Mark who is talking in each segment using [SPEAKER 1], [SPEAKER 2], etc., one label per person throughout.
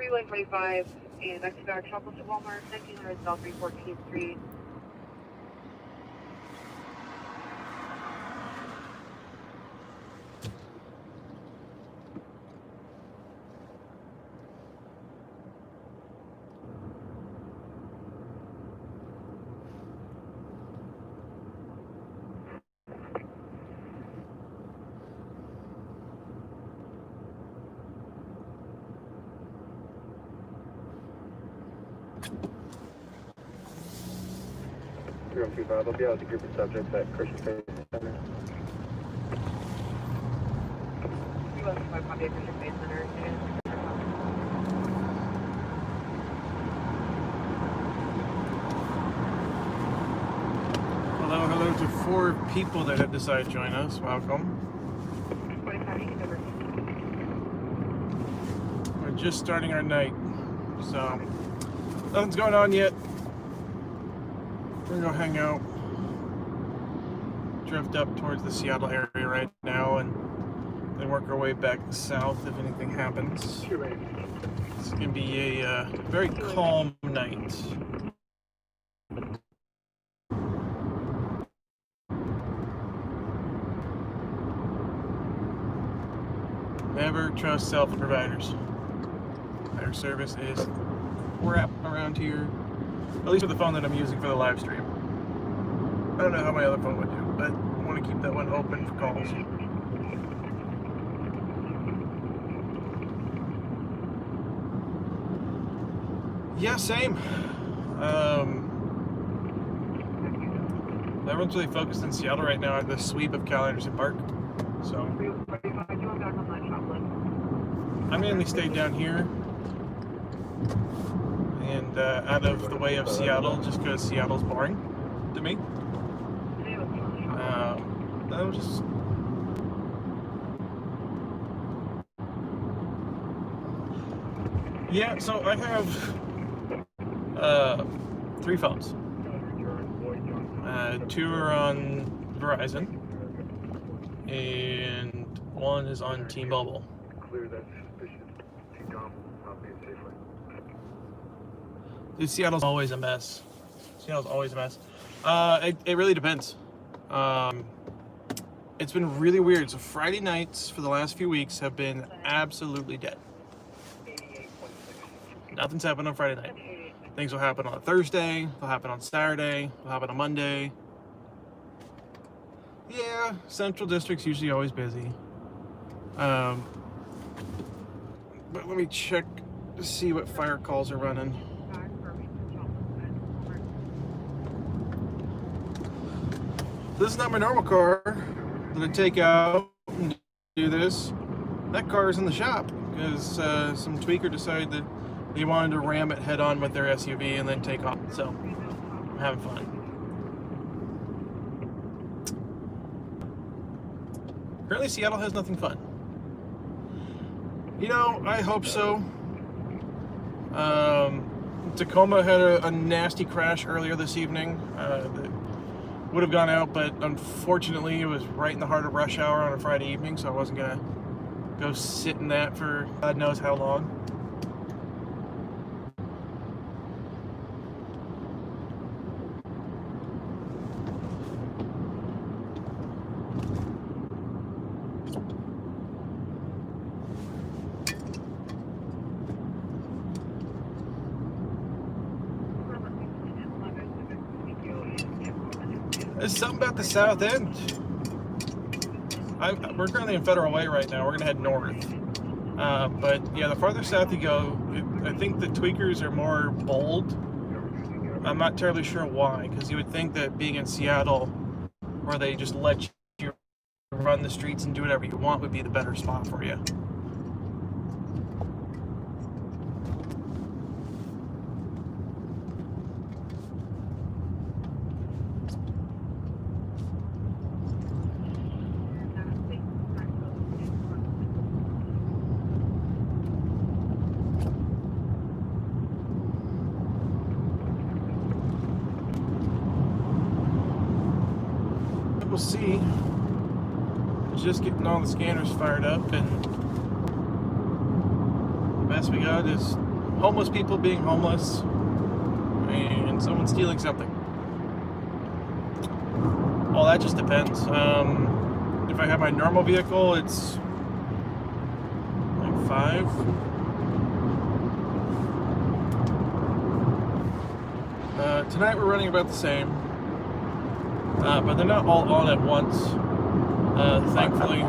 [SPEAKER 1] 3125 and next to our travel to Walmart, 1900 South 314th Street.
[SPEAKER 2] They'll be out with a group of subjects at Christian Faith Center.
[SPEAKER 1] 315 copy at Christian Faith Center.
[SPEAKER 3] Hello to 4 people that have decided to join us. Welcome.
[SPEAKER 1] 25, you can over.
[SPEAKER 3] We're just starting our night, so nothing's going on yet. We're gonna hang out, drift up towards the Seattle area right now, and then work our way back south if anything happens. It's gonna be a very calm night. Never trust cell phone providers. Their service is crap around here. At least with the phone that I'm using for the live stream. I don't know how my other phone would do, but I want to keep that one open for calls. Yeah, same. Everyone's really focused in Seattle right now at the sweep of Cal Anderson Park. So I mainly stayed down here and out of the way of Seattle, just because Seattle's boring to me. I was just yeah. So I have 3 phones. 2 are on Verizon, and 1 is on T-Mobile. Dude, Seattle's always a mess. Seattle's always a mess. It really depends. It's been really weird. So Friday nights for the last few weeks have been absolutely dead. Nothing's happened on Friday night. Things will happen on a Thursday. They'll happen on Saturday. They'll happen on Monday. Yeah, Central District's usually always busy. But let me check to see what fire calls are running. This is not my normal car that I take out and do this. That car is in the shop because some tweaker decided that they wanted to ram it head on with their SUV and then take off. So I'm having fun. Apparently Seattle has nothing fun. You know, I hope so. Tacoma had a nasty crash earlier this evening. That would have gone out, but unfortunately it was right in the heart of rush hour on a Friday evening, so I wasn't gonna go sit in that for God knows how long. There's something about the south end. We're currently in Federal Way right now. We're gonna head north. But yeah, the farther south you go, I think the tweakers are more bold. I'm not terribly sure why, because you would think that being in Seattle, where they just let you run the streets and do whatever you want, would be the better spot for you. We'll see. Just getting all the scanners fired up, and the best we got is homeless people being homeless and someone stealing something. Well, that just depends. If I have my normal vehicle, it's like 5. Tonight we're running about the same, but they're not all on at once. Thankfully.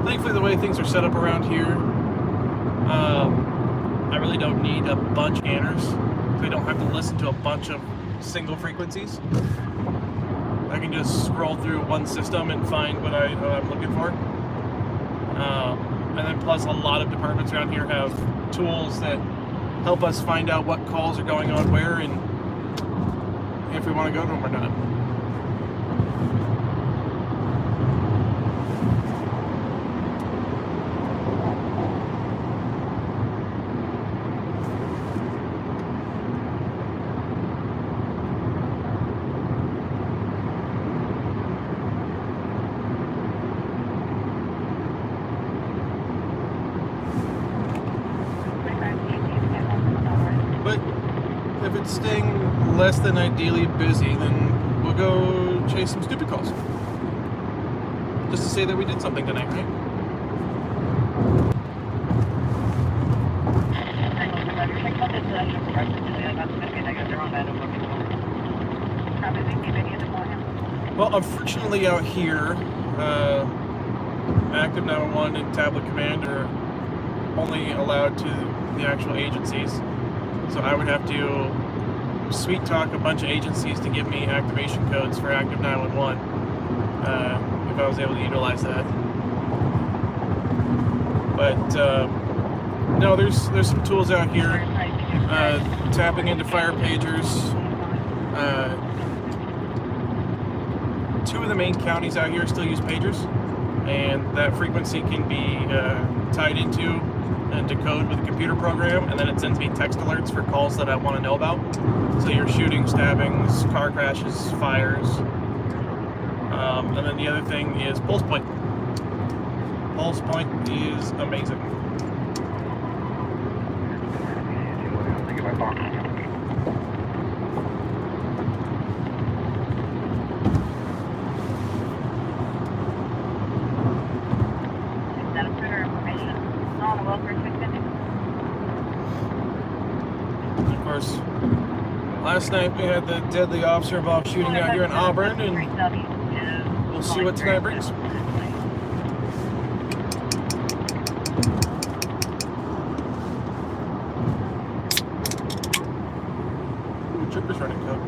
[SPEAKER 3] Thankfully, the way things are set up around here, I really don't need a bunch of scanners. I don't have to listen to a bunch of single frequencies. I can just scroll through one system and find what I'm looking for. And then plus a lot of departments around here have tools that help us find out what calls are going on where and if we want to go to them or not. But if it's staying less than ideally busy, then we'll go chase some stupid calls. Just to say that we did something tonight, right? Well, unfortunately out here, Active 911 and Tablet Command are only allowed to the actual agencies. So I would have to sweet talk a bunch of agencies to give me activation codes for Active 911 if I was able to utilize that. But no, there's some tools out here. Tapping into fire pagers. 2 of the main counties out here still use pagers, and that frequency can be tied into and decode with a computer program, and then it sends me text alerts for calls that I want to know about. So you're shooting, stabbings, car crashes, fires. And then the other thing is Pulse Point. Pulse Point is amazing. Of course, last night we had the deadly officer involved shooting out here in Auburn, and we'll see what tonight brings. Ooh, Tripper's running code.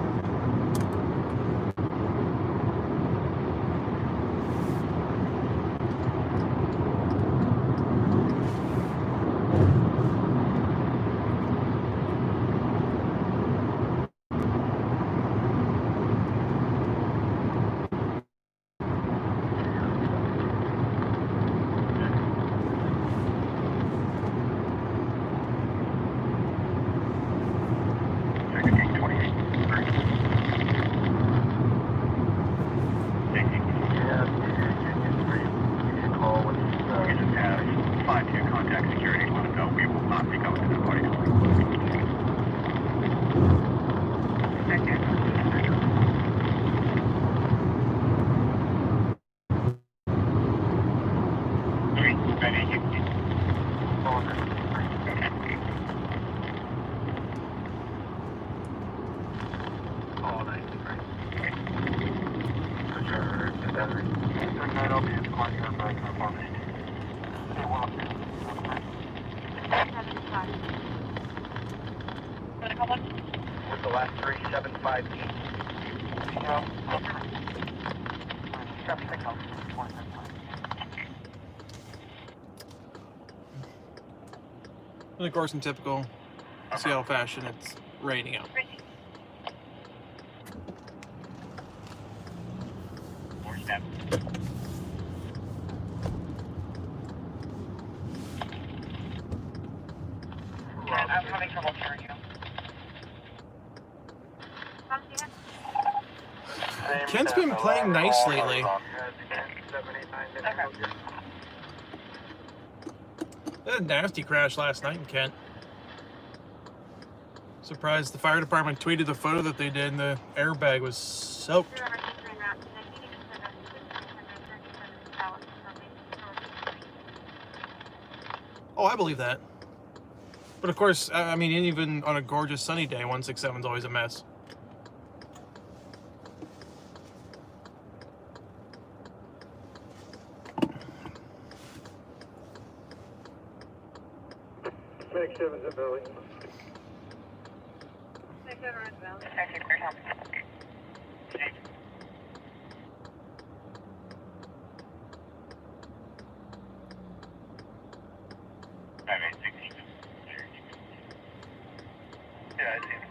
[SPEAKER 2] With the last 375 each.
[SPEAKER 3] And of course, in typical Seattle fashion, it's raining out.
[SPEAKER 2] More steps.
[SPEAKER 1] I'm having trouble hearing you.
[SPEAKER 3] Kent's been playing nice lately.
[SPEAKER 1] Okay.
[SPEAKER 3] They had a nasty crash last night in Kent. Surprised the fire department tweeted the photo that they did and the airbag was soaked. Oh, I believe that. But of course, I mean, even on a gorgeous sunny day, 167 is always a mess.
[SPEAKER 2] Medic 7's at Valley.
[SPEAKER 4] Yeah, I see it.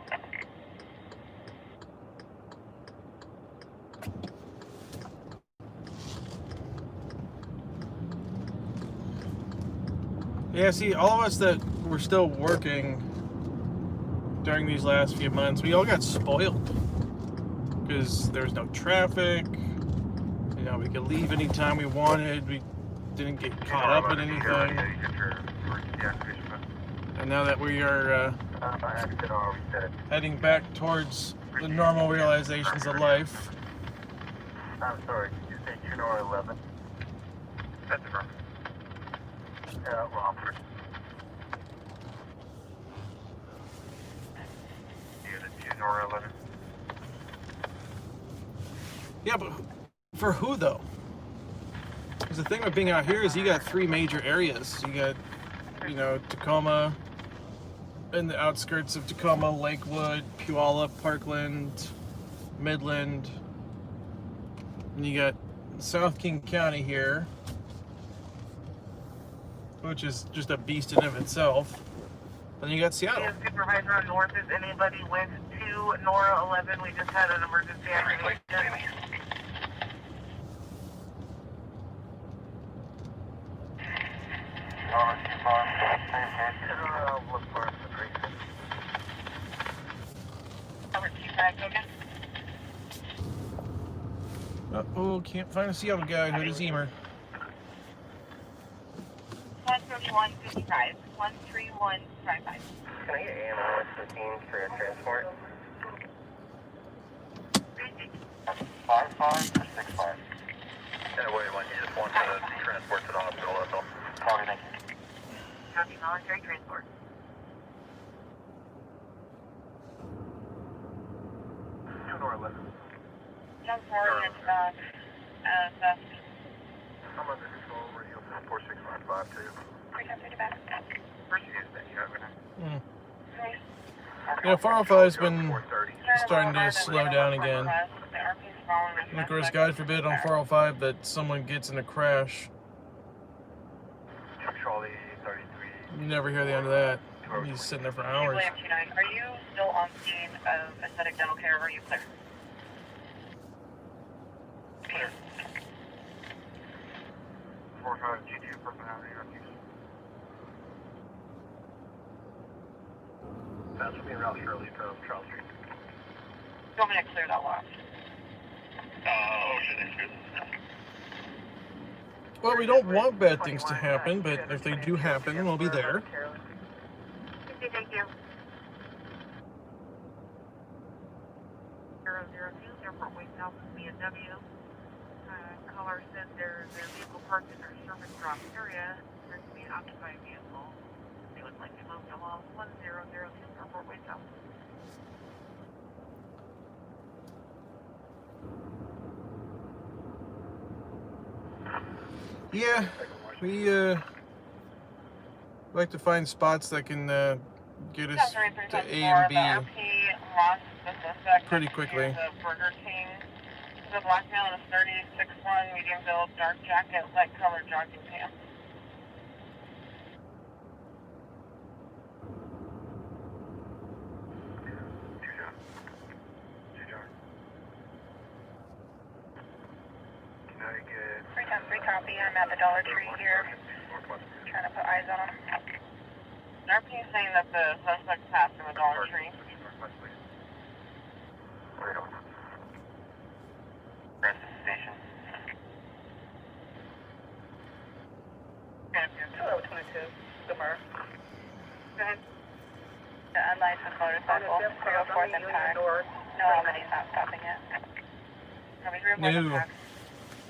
[SPEAKER 3] Yeah, see, all of us that were still working during these last few months, we all got spoiled because there was no traffic. You know, we could leave anytime we wanted. We didn't get caught up in anything. And now that we are heading back towards the normal realizations of life.
[SPEAKER 4] I'm sorry, did you say Junor 11? That's wrong. Romford. Yeah, the Junor 11.
[SPEAKER 3] Yeah, but for who though? Because the thing with being out here is you got three major areas. You got, you know, Tacoma, in the outskirts of Tacoma, Lakewood, Puyallup, Parkland, Midland. And you got South King County here, which is just a beast in and of itself. Then you got Seattle.
[SPEAKER 1] Yeah, Supervisor on North, is anybody went to Nora 11? We just had an emergency activation.
[SPEAKER 4] Look for us in Grayson.
[SPEAKER 1] Robert, you guys okay?
[SPEAKER 3] Oh, can't find a Seattle guy. Who is Emer?
[SPEAKER 1] 13155. 13155.
[SPEAKER 2] Can I get AMR 15 for a transport?
[SPEAKER 4] 5-5 or 6-5? Yeah, wait, when you just want to transport to the hospital, that's all. Copy, thank you.
[SPEAKER 1] Copy, military transport.
[SPEAKER 4] Junor 11.
[SPEAKER 1] Jump forward, it's theft.
[SPEAKER 4] I'm under control, radio 4655 too. Where's you guys been? You have it?
[SPEAKER 3] Yeah, 405's been starting to slow down again. And of course, God forbid on 405 that someone gets in a crash.
[SPEAKER 4] Trolley 33.
[SPEAKER 3] You never hear the end of that. He's sitting there for hours.
[SPEAKER 1] Are you still on scene of aesthetic dental care, or are you clear?
[SPEAKER 4] 45 G2 personality refuge. That's what being Ralph Shirley from Charles Street.
[SPEAKER 1] You want me to clear that lot?
[SPEAKER 3] Well, we don't want bad things to happen, but if they do happen, we'll be there.
[SPEAKER 1] Thank you. 002, Airport Way South BMW. Caller said their vehicle parked in their service drop area. There's to be an occupied vehicle. They would like to move to along 1002 Airport Way South.
[SPEAKER 3] Yeah, we like to find spots that can get us to A and B pretty quickly.
[SPEAKER 1] The Burger King. The black male is 3061, medium build, dark jacket, light colored jogging pants.
[SPEAKER 4] Can I get...
[SPEAKER 1] 310-3 copy, I'm at the Dollar Tree here, trying to put eyes on him. RP is saying that the suspect passed in the Dollar Tree.
[SPEAKER 4] Station.
[SPEAKER 1] to Summer. Go ahead.
[SPEAKER 5] The unlicensed motorcycle, 304th and Pack. No, Almighty's not stopping it.
[SPEAKER 3] No.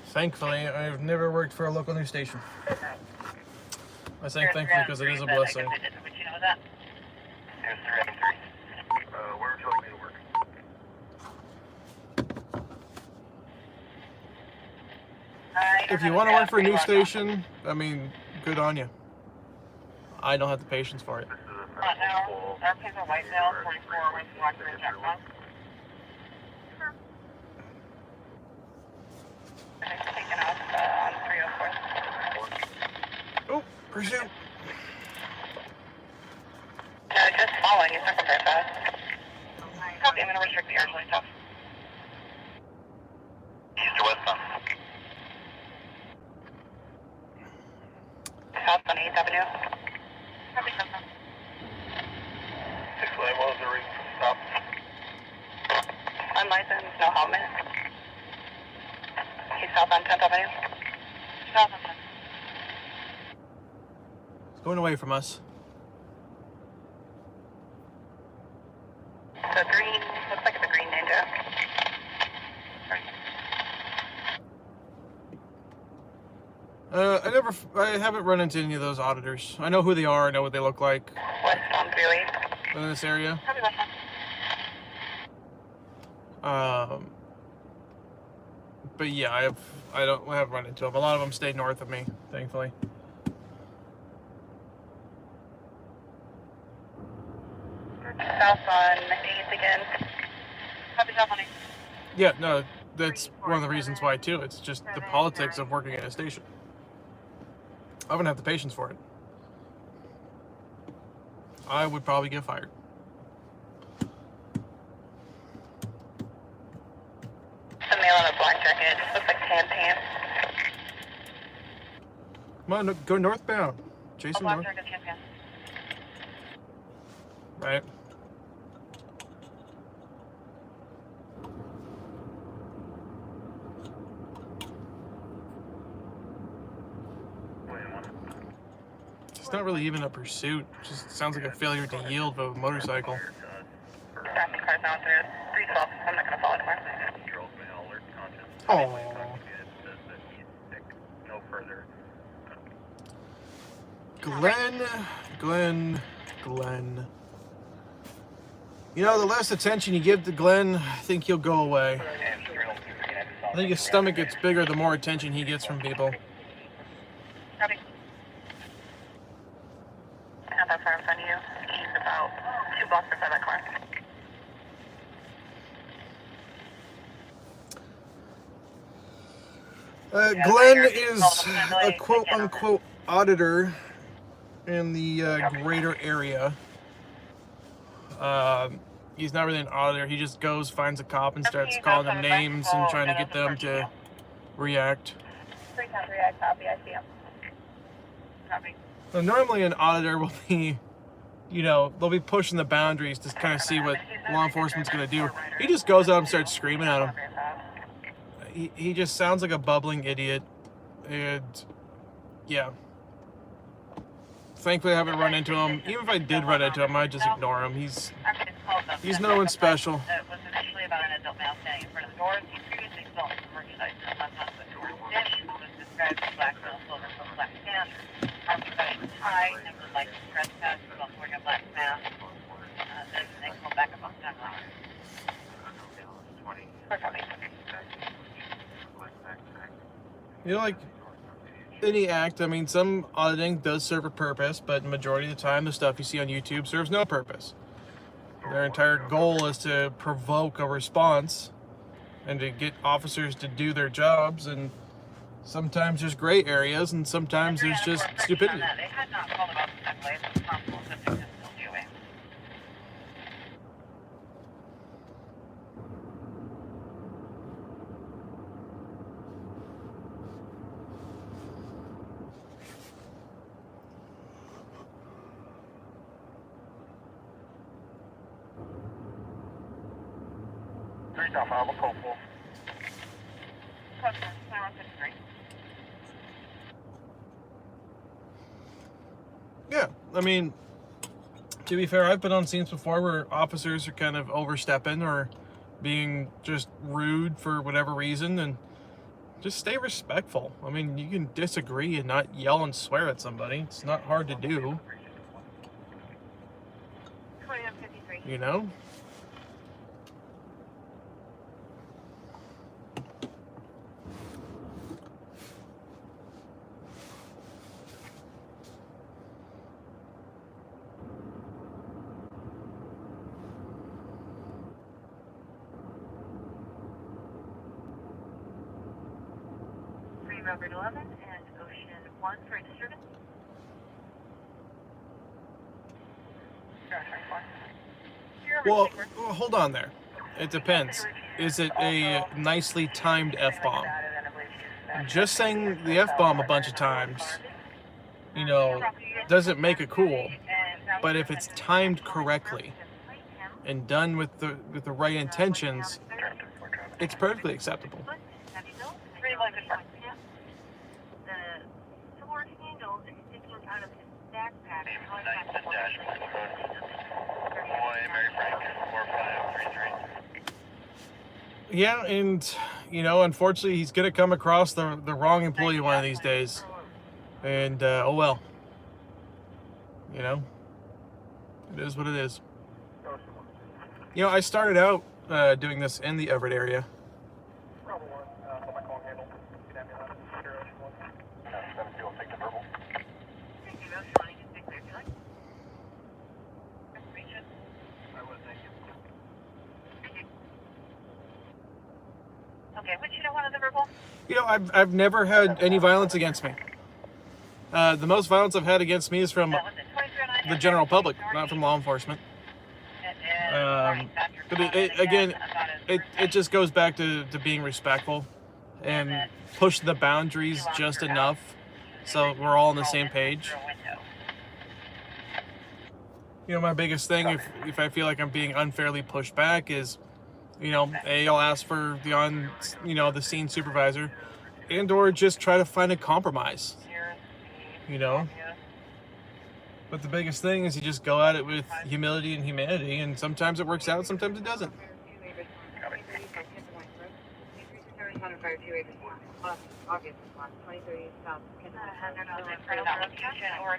[SPEAKER 3] Thankfully, I've never worked for a local news station. I say thankfully because it is a blessing.
[SPEAKER 5] Would you know that?
[SPEAKER 4] Here's 303. Where would you like me to work?
[SPEAKER 3] If you want to work for a news station, I mean, good on you. I don't have the patience for it.
[SPEAKER 4] This is a
[SPEAKER 1] now, our kids are Whitetail, 44, with Rockbridge, Jackson.
[SPEAKER 5] Taking off on 304th.
[SPEAKER 3] Oh, pursuit.
[SPEAKER 5] No, just following. It's not very fast.
[SPEAKER 1] Copy, I'm going to restrict the air stuff.
[SPEAKER 4] east or west on.
[SPEAKER 5] South on 8th Avenue.
[SPEAKER 1] Copy, Custom.
[SPEAKER 4] 6 lane, what was the reason for the stop?
[SPEAKER 5] Unlicensed, no helmet. He's south on 10th Avenue.
[SPEAKER 1] South on 10th.
[SPEAKER 3] It's going away from us.
[SPEAKER 5] The green, looks like it's a green Ninja.
[SPEAKER 3] I haven't run into any of those auditors. I know who they are. I know what they look like
[SPEAKER 5] West on 308.
[SPEAKER 3] in this area.
[SPEAKER 1] Copy, West
[SPEAKER 3] But yeah, I haven't run into them. A lot of them stay north of me, thankfully.
[SPEAKER 5] South on 8th again.
[SPEAKER 1] Copy, South on 8th.
[SPEAKER 3] Yeah, no, that's one of the reasons why too. It's just the politics of working at a station. I wouldn't have the patience for it. I would probably get fired.
[SPEAKER 5] The male in a black jacket. Looks like tan pants.
[SPEAKER 3] Come on, go northbound.
[SPEAKER 1] A
[SPEAKER 3] Jason,
[SPEAKER 1] black
[SPEAKER 3] north.
[SPEAKER 1] jacket champion.
[SPEAKER 3] Right. It's not really even a pursuit. It just sounds like a failure to yield of a motorcycle.
[SPEAKER 5] Traffic cars now through 312. I'm not going to follow anymore.
[SPEAKER 4] Girls male alert conscious.
[SPEAKER 3] Oh.
[SPEAKER 4] Says that he's sick. No further.
[SPEAKER 3] Glenn. You know, the less attention you give to Glenn, I think he'll go away. I think his stomach gets bigger the more attention he gets from people.
[SPEAKER 1] Copy.
[SPEAKER 5] Not that far in front of you. He's about 2 blocks beside that car.
[SPEAKER 3] Glenn is a quote-unquote auditor in the greater area. He's not really an auditor. He just goes, finds a cop, and starts calling them names and trying to get them to react.
[SPEAKER 5] 310 I copy. I see him.
[SPEAKER 1] Copy.
[SPEAKER 3] So normally an auditor will be, you know, they'll be pushing the boundaries to kind of see what law enforcement's going to do. He just goes out and starts screaming at them. He just sounds like a bubbling idiot. And, yeah. Thankfully, I haven't run into him. Even if I did run into him, I'd just ignore him. He's no one special.
[SPEAKER 1] It was initially about an adult male standing in front of the doors. He previously sold merchandise in the left the door. Denny's was described as black male silver from black tan. Occupied high, and was like trespass, was wearing a black mask. Then they called back up on timeline.
[SPEAKER 3] You know, like any act, I mean, some auditing does serve a purpose, but the majority of the time, the stuff you see on YouTube serves no purpose. Their entire goal is to provoke a response and to get officers to do their jobs, and sometimes there's gray areas, and sometimes there's just stupidity.
[SPEAKER 1] They had not called about the place. It's possible that they could still do it.
[SPEAKER 4] Off Alba Copel.
[SPEAKER 1] Customer, 5153.
[SPEAKER 3] Yeah, I mean, to be fair, I've been on scenes before where officers are kind of overstepping or being just rude for whatever reason, and just stay respectful. I mean, you can disagree and not yell and swear at somebody. It's not hard to do.
[SPEAKER 1] 2153.
[SPEAKER 3] You know?
[SPEAKER 1] Robert 11 and Ocean 1 for disturbance.
[SPEAKER 3] Well, hold on there. It depends. Is it a nicely timed F-bomb? Just saying the F-bomb a bunch of times, you know, doesn't make it cool. But if it's timed correctly and done with the right intentions, it's perfectly acceptable. Yeah, and you know, unfortunately, he's gonna come across the wrong employee one of these days, and oh well. You know, it is what it is. You know, I started out doing this in the Everett area.
[SPEAKER 1] Okay, which unit wanted the verbal?
[SPEAKER 3] You know, I've never had any violence against me. The most violence I've had against me is from the general public, not from law enforcement. But it just goes back to being respectful and push the boundaries just enough so we're all on the same page. You know, my biggest thing, if I feel like I'm being unfairly pushed back, is, you know, I'll ask for the scene supervisor, and or just try to find a compromise. You know. But the biggest thing is you just go at it with humility and humanity, and sometimes it works out, sometimes it doesn't.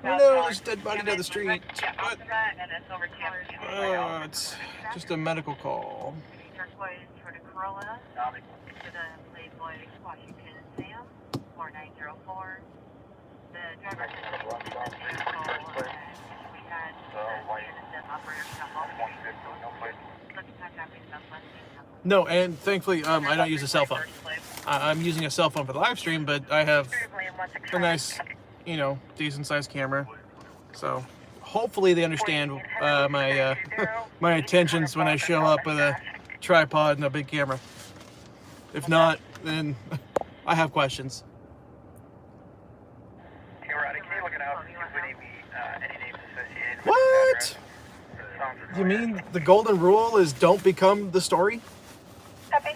[SPEAKER 3] No, there's a dead body down the street. What? It's just a medical call.
[SPEAKER 1] The driver
[SPEAKER 3] No, and thankfully, I don't use a cell phone. I'm using a cell phone for the live stream, but I have a nice, you know, decent-sized camera. So hopefully they understand my my intentions when I show up with a tripod and a big camera. If not, then I have questions. What? You mean the golden rule is don't become the story?
[SPEAKER 5] Copy.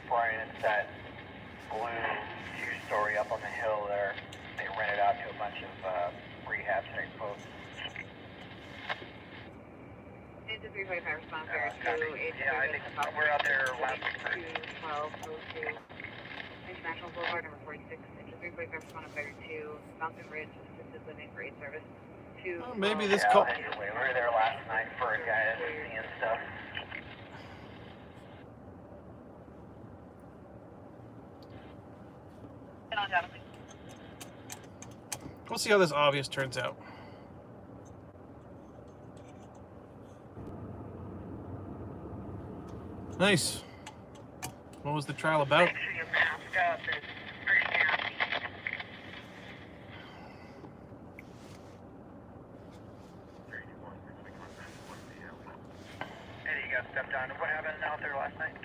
[SPEAKER 4] Brian, it's that blue two-story up on the hill there. They rent it out to a bunch of rehab type folks.
[SPEAKER 1] It's a 345 response there
[SPEAKER 4] yeah, I think we're out there last week.
[SPEAKER 1] 212 International Boulevard, number 46. It's a 345 response of fire 2, Mountain Ridge, assisted living for 8 service.
[SPEAKER 3] Oh, maybe this
[SPEAKER 4] yeah,
[SPEAKER 3] call.
[SPEAKER 4] Anyway, we were there last night for a guy seeing stuff.
[SPEAKER 3] We'll see how this obvious turns out. Nice. What was the trial about?
[SPEAKER 1] Make sure you mask up and pretty nasty.
[SPEAKER 4] Eddie, you got stepped on. What happened out there last night?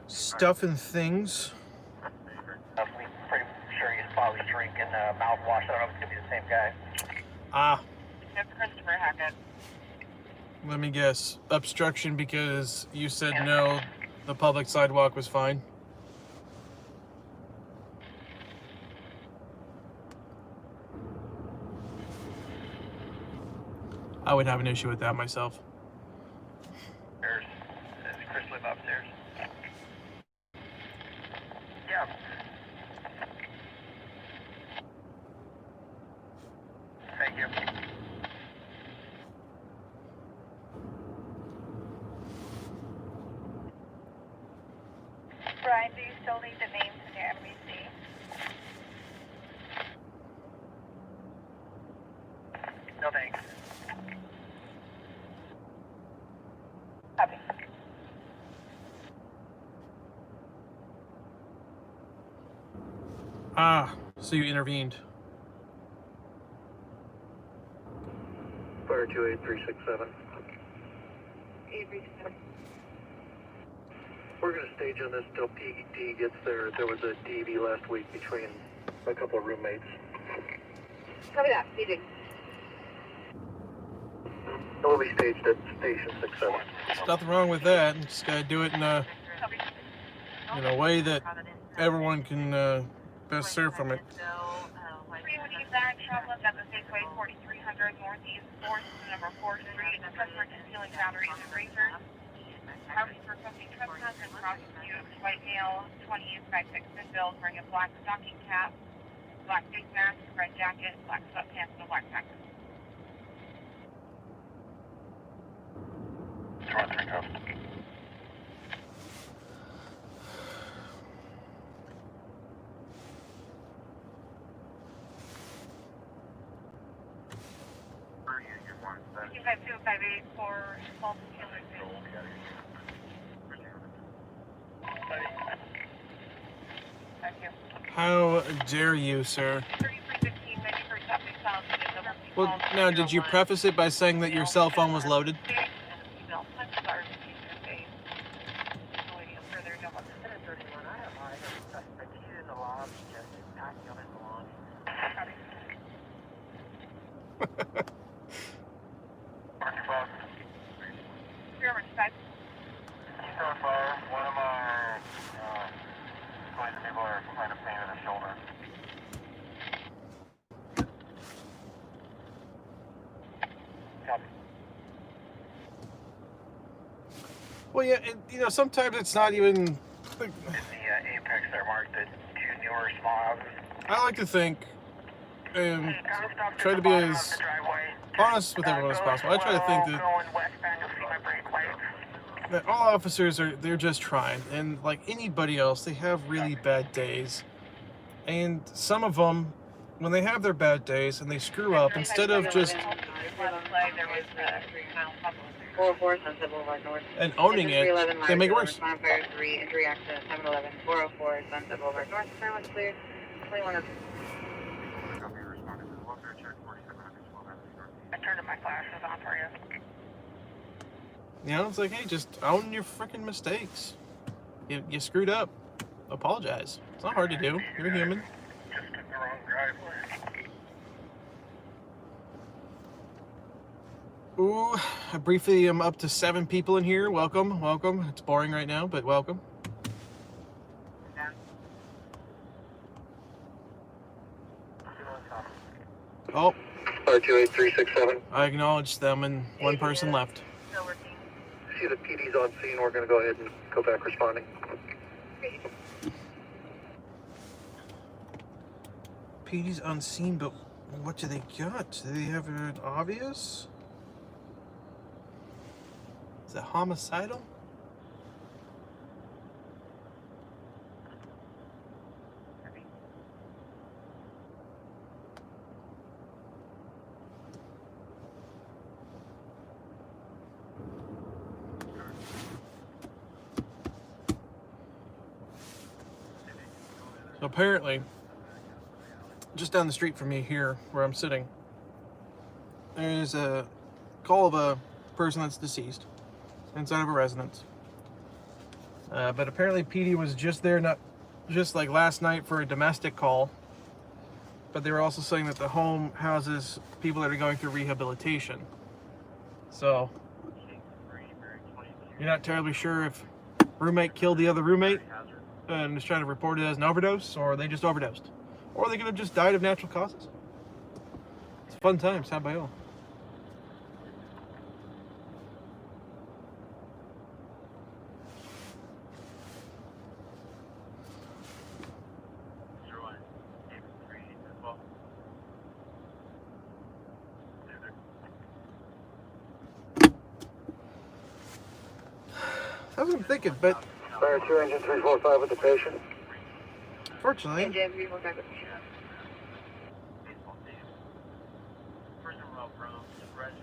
[SPEAKER 3] Stuff and things.
[SPEAKER 4] I'm pretty sure he's probably drinking mouthwash. I don't know if it's going to be the same guy.
[SPEAKER 3] Ah,
[SPEAKER 1] That's Christopher Hackett.
[SPEAKER 3] let me guess. Obstruction because you said no the public sidewalk was fine. I would have an issue with that myself.
[SPEAKER 4] Does Chris live upstairs? Yeah. Thank you.
[SPEAKER 5] Brian, do you still need the names in your NBC?
[SPEAKER 4] No thanks.
[SPEAKER 5] Copy.
[SPEAKER 3] Ah, so you intervened.
[SPEAKER 2] Fire 28367.
[SPEAKER 5] 837.
[SPEAKER 2] We're going to stage on this till PD gets there. There was a DV last week between a couple of roommates.
[SPEAKER 5] Copy that. PD.
[SPEAKER 2] It will be staged at station 67.
[SPEAKER 3] There's nothing wrong with that. Just gotta do it in a way that everyone can best serve from it.
[SPEAKER 5] Three would use that travelers at the Safeway 4300 Northeast 4th, number 4th Street. Customer concealing boundaries and razors. House for posting trespass and prosecute. White male, 20 by 6 bills, wearing a black stocking cap, black face mask, red jacket, black sweatpants, and a black packer.
[SPEAKER 4] 213 coast.
[SPEAKER 5] You have 258 for false killers. Thank you.
[SPEAKER 3] How dare you, sir?
[SPEAKER 5] 3315, many for something sounds like a
[SPEAKER 3] Well, now, did you preface it by saying that your cell phone was loaded?
[SPEAKER 4] One of my people are kind of pain in the shoulder. Copy.
[SPEAKER 3] Well, yeah, and, sometimes it's not even.
[SPEAKER 4] In the apex, they're marked the two newer small houses.
[SPEAKER 3] I like to think and try to be as honest with everyone as possible. I try to think that all officers they're just trying, and like anybody else, they have really bad days. And some of them, when they have their bad days and they screw up, instead of just and owning it, they make it worse.
[SPEAKER 5] Entry access 711 404 Sunset Boulevard North. Silence clear. 21. I turned my flashes on for you.
[SPEAKER 3] It's like, hey, just own your freaking mistakes. You screwed up. Apologize. It's not hard to do. You're human.
[SPEAKER 4] Just took the wrong driveway.
[SPEAKER 3] Ooh, I briefly am up to 7 people in here. Welcome, welcome. It's boring right now, but welcome. Oh,
[SPEAKER 2] R28367.
[SPEAKER 3] I acknowledged them and one person left.
[SPEAKER 2] See the PD's on scene. We're going to go ahead and go back responding.
[SPEAKER 3] PD's on scene, but what do they got? Do they have an obvious? Is it homicidal? So apparently, just down the street from me here, where I'm sitting, there's a call of a person that's deceased inside of a residence. But apparently PD was just there, not just like last night for a domestic call, but they were also saying that the home houses people that are going through rehabilitation. So you're not terribly sure if roommate killed the other roommate and is trying to report it as an overdose, or they just overdosed. Or they could have just died of natural causes. It's fun times, had by all. That's what I'm thinking, but
[SPEAKER 2] Fire 2, engine 345 with the patient.
[SPEAKER 3] fortunately,
[SPEAKER 5] Engine 345 with the patient.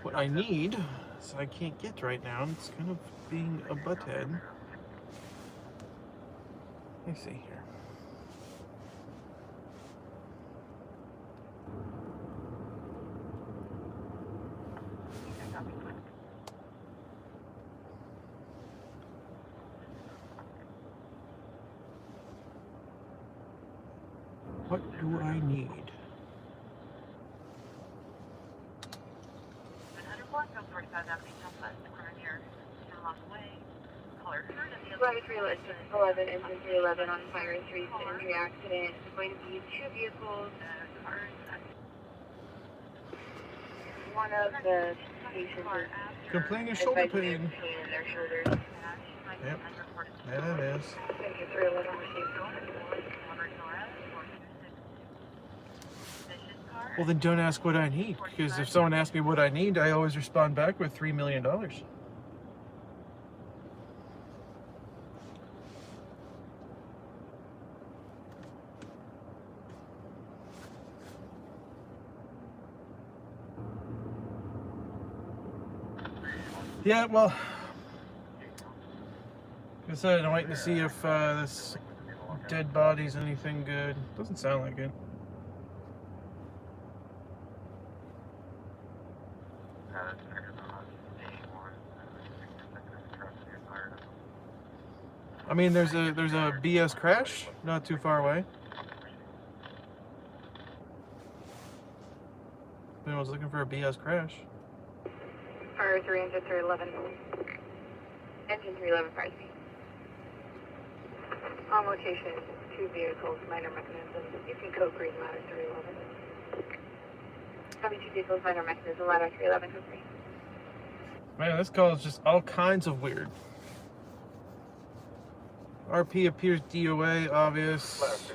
[SPEAKER 3] what I need is I can't get right now. It's kind of being a butthead. Let me see here. What do I need?
[SPEAKER 5] 11, engine 311 on fire, 3 injury accident. It's going to be 2 vehicles. One of the patients is
[SPEAKER 3] Complaining of shoulder pain.
[SPEAKER 5] pain in their shoulders.
[SPEAKER 3] Yep, that it is.
[SPEAKER 5] Engine 311 received.
[SPEAKER 3] Well, then don't ask what I need, because if someone asks me what I need, I always respond back with $3 million. Yeah, well, like I said, I'm waiting to see if this dead body's anything good. Doesn't sound like it. I mean, there's a BS crash not too far away. Everyone's looking for a BS crash.
[SPEAKER 5] Fire 3, engine 311. Engine 311, fire 3. On location, 2 vehicles, minor mechanisms. You can co-green ladder 311. Copy 2 vehicles, minor mechanism, ladder 311, co-green.
[SPEAKER 3] Man, this call is just all kinds of weird. RP appears DOA, obvious.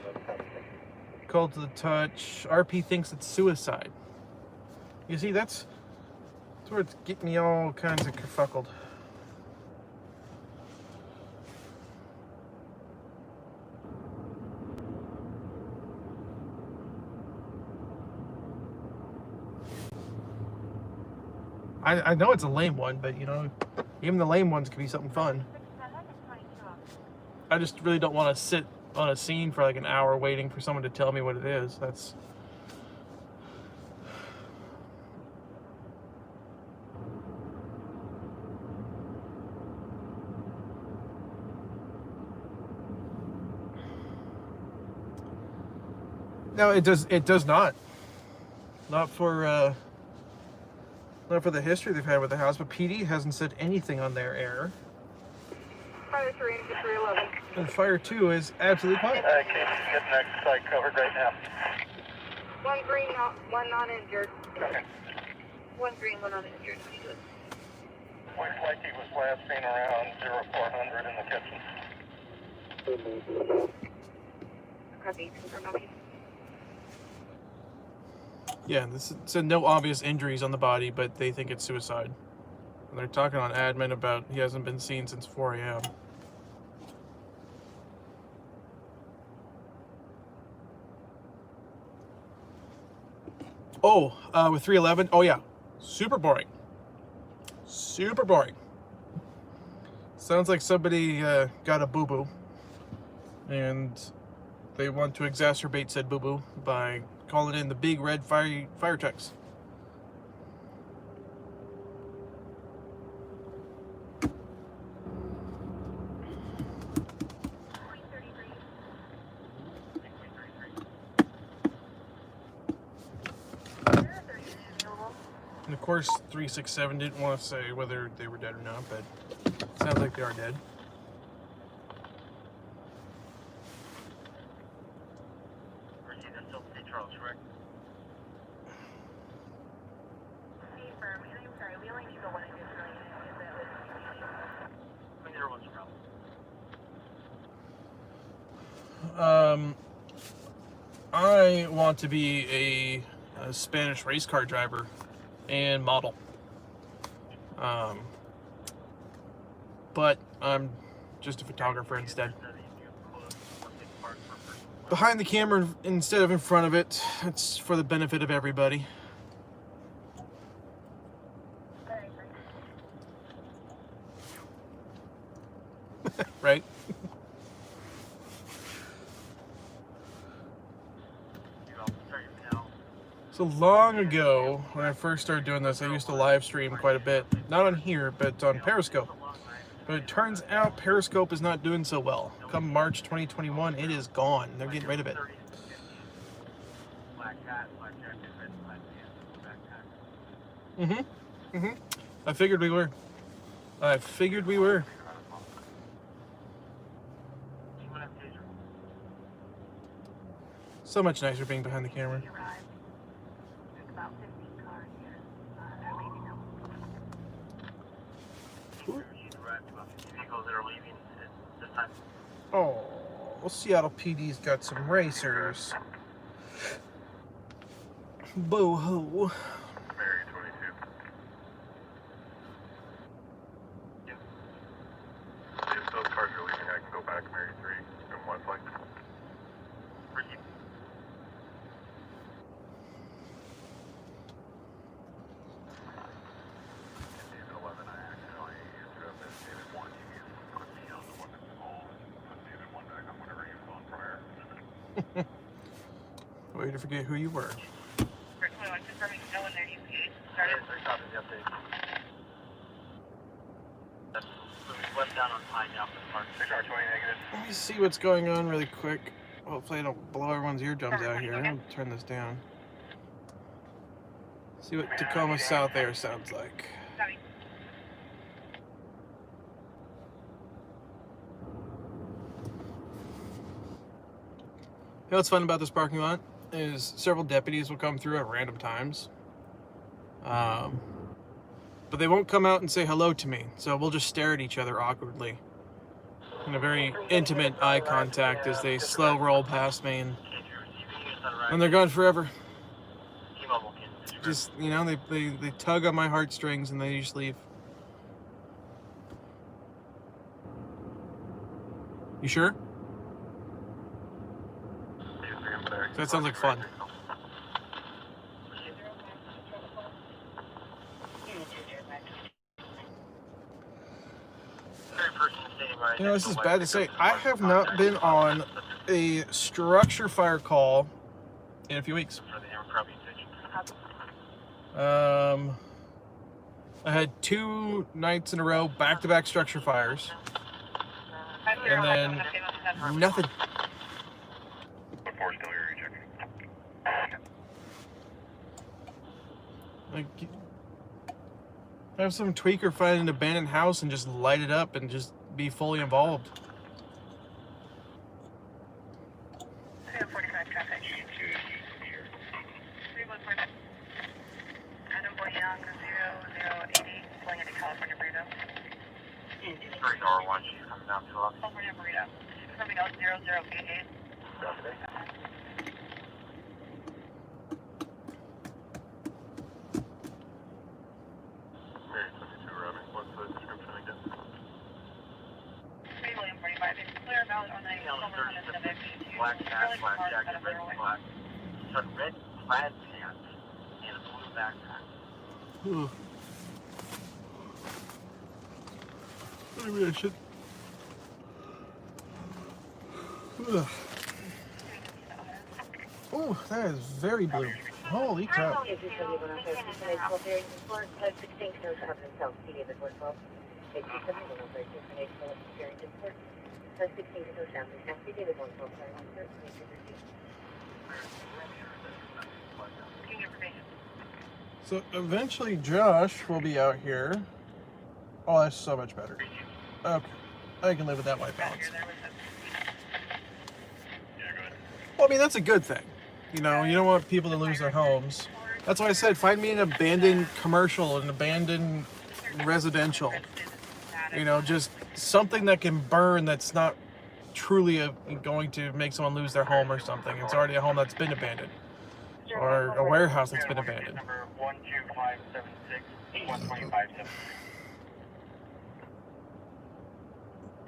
[SPEAKER 3] Call to the touch. RP thinks it's suicide. You see, that's where it's getting me all kinds of kerfuckled. I know it's a lame one, but you know, even the lame ones can be something fun. I just really don't want to sit on a scene for like an hour waiting for someone to tell me what it is. That's... No, it does not. Not for the history they've had with the house, but PD hasn't said anything on their air.
[SPEAKER 5] Fire 3, engine 311.
[SPEAKER 3] And Fire 2 is absolutely fine.
[SPEAKER 4] Okay, getting that side covered right now.
[SPEAKER 5] 1 green, 1 non-injured.
[SPEAKER 4] Okay.
[SPEAKER 5] 1 green, 1 non-injured.
[SPEAKER 4] Looks like he was last seen around 0400 in the kitchen.
[SPEAKER 5] Copy, confirm copy.
[SPEAKER 3] Yeah, this said no obvious injuries on the body, but they think it's suicide. And they're talking on admin about he hasn't been seen since 4 a.m. Oh, with 311, oh yeah, super boring. Super boring. Sounds like somebody got a boo-boo, and they want to exacerbate said boo-boo by calling in the big red fire trucks. And of course, 367 didn't want to say whether they were dead or not, but it sounds like they are dead. I want to be a Spanish race car driver and model. But I'm just a photographer instead. Behind the camera instead of in front of it. It's for the benefit of everybody. Right? So long ago, when I first started doing this, I used to live stream quite a bit. Not on here, but on Periscope. But it turns out Periscope is not doing so well. Come March 2021, it is gone. They're getting rid of it. I figured we were. So much nicer being behind the camera. Oh, well, Seattle PD's got some racers. Boo-hoo.
[SPEAKER 4] Mary 22. Yep. If those cars are leaving, I can go back Mary 3 and Westlake. Ricky. David 11, I accidentally answered up as David 1. He put me on the one that's small and put David 1 back on whatever he was on prior.
[SPEAKER 3] Way to forget who you were.
[SPEAKER 5] Confirming no one there, UP. Started.
[SPEAKER 2] West down on Pine now for the park.
[SPEAKER 4] 6R20 negative.
[SPEAKER 3] Let me see what's going on really quick. Hopefully I don't blow everyone's eardrums out here. I'll turn this down. See what Tacoma South Air sounds like.
[SPEAKER 5] Sorry.
[SPEAKER 3] You know what's fun about this parking lot is several deputies will come through at random times. But they won't come out and say hello to me, so we'll just stare at each other awkwardly in a very intimate eye contact as they slow roll past me, and they're gone forever. Just, you know, they tug on my heartstrings and they just leave. You sure? That sounds like fun. You know, this is bad to say. I have not been on a structure fire call in a few weeks. I had 2 nights in a row, back-to-back structure fires, and then nothing. Like, have some tweaker find an abandoned house and just light it up and just be fully involved.
[SPEAKER 5] 45 traffic. 314. Adam Boy Young, 0080, pulling into California Burrito.
[SPEAKER 4] 3R1, she's coming down to us.
[SPEAKER 5] California Burrito. Confirming out 0088.
[SPEAKER 4] Mary 22 arriving. What's the description again?
[SPEAKER 5] 3 William 45. It's clear valid on the Silver Honda Civic.
[SPEAKER 2] Black hat, black jacket, red black. Some red plaid pants and a blue backpack.
[SPEAKER 3] Maybe I should. Oh, that is very blue. Holy crap. So eventually Josh will be out here. Oh, that's so much better. Okay. I can live with that white balance. Well, I mean, that's a good thing. You know, you don't want people to lose their homes. That's why I said find me an abandoned commercial, an abandoned residential. You know, just something that can burn that's not truly going to make someone lose their home or something. It's already a home that's been abandoned, or a warehouse that's been abandoned.
[SPEAKER 4] Number 12576, 12576.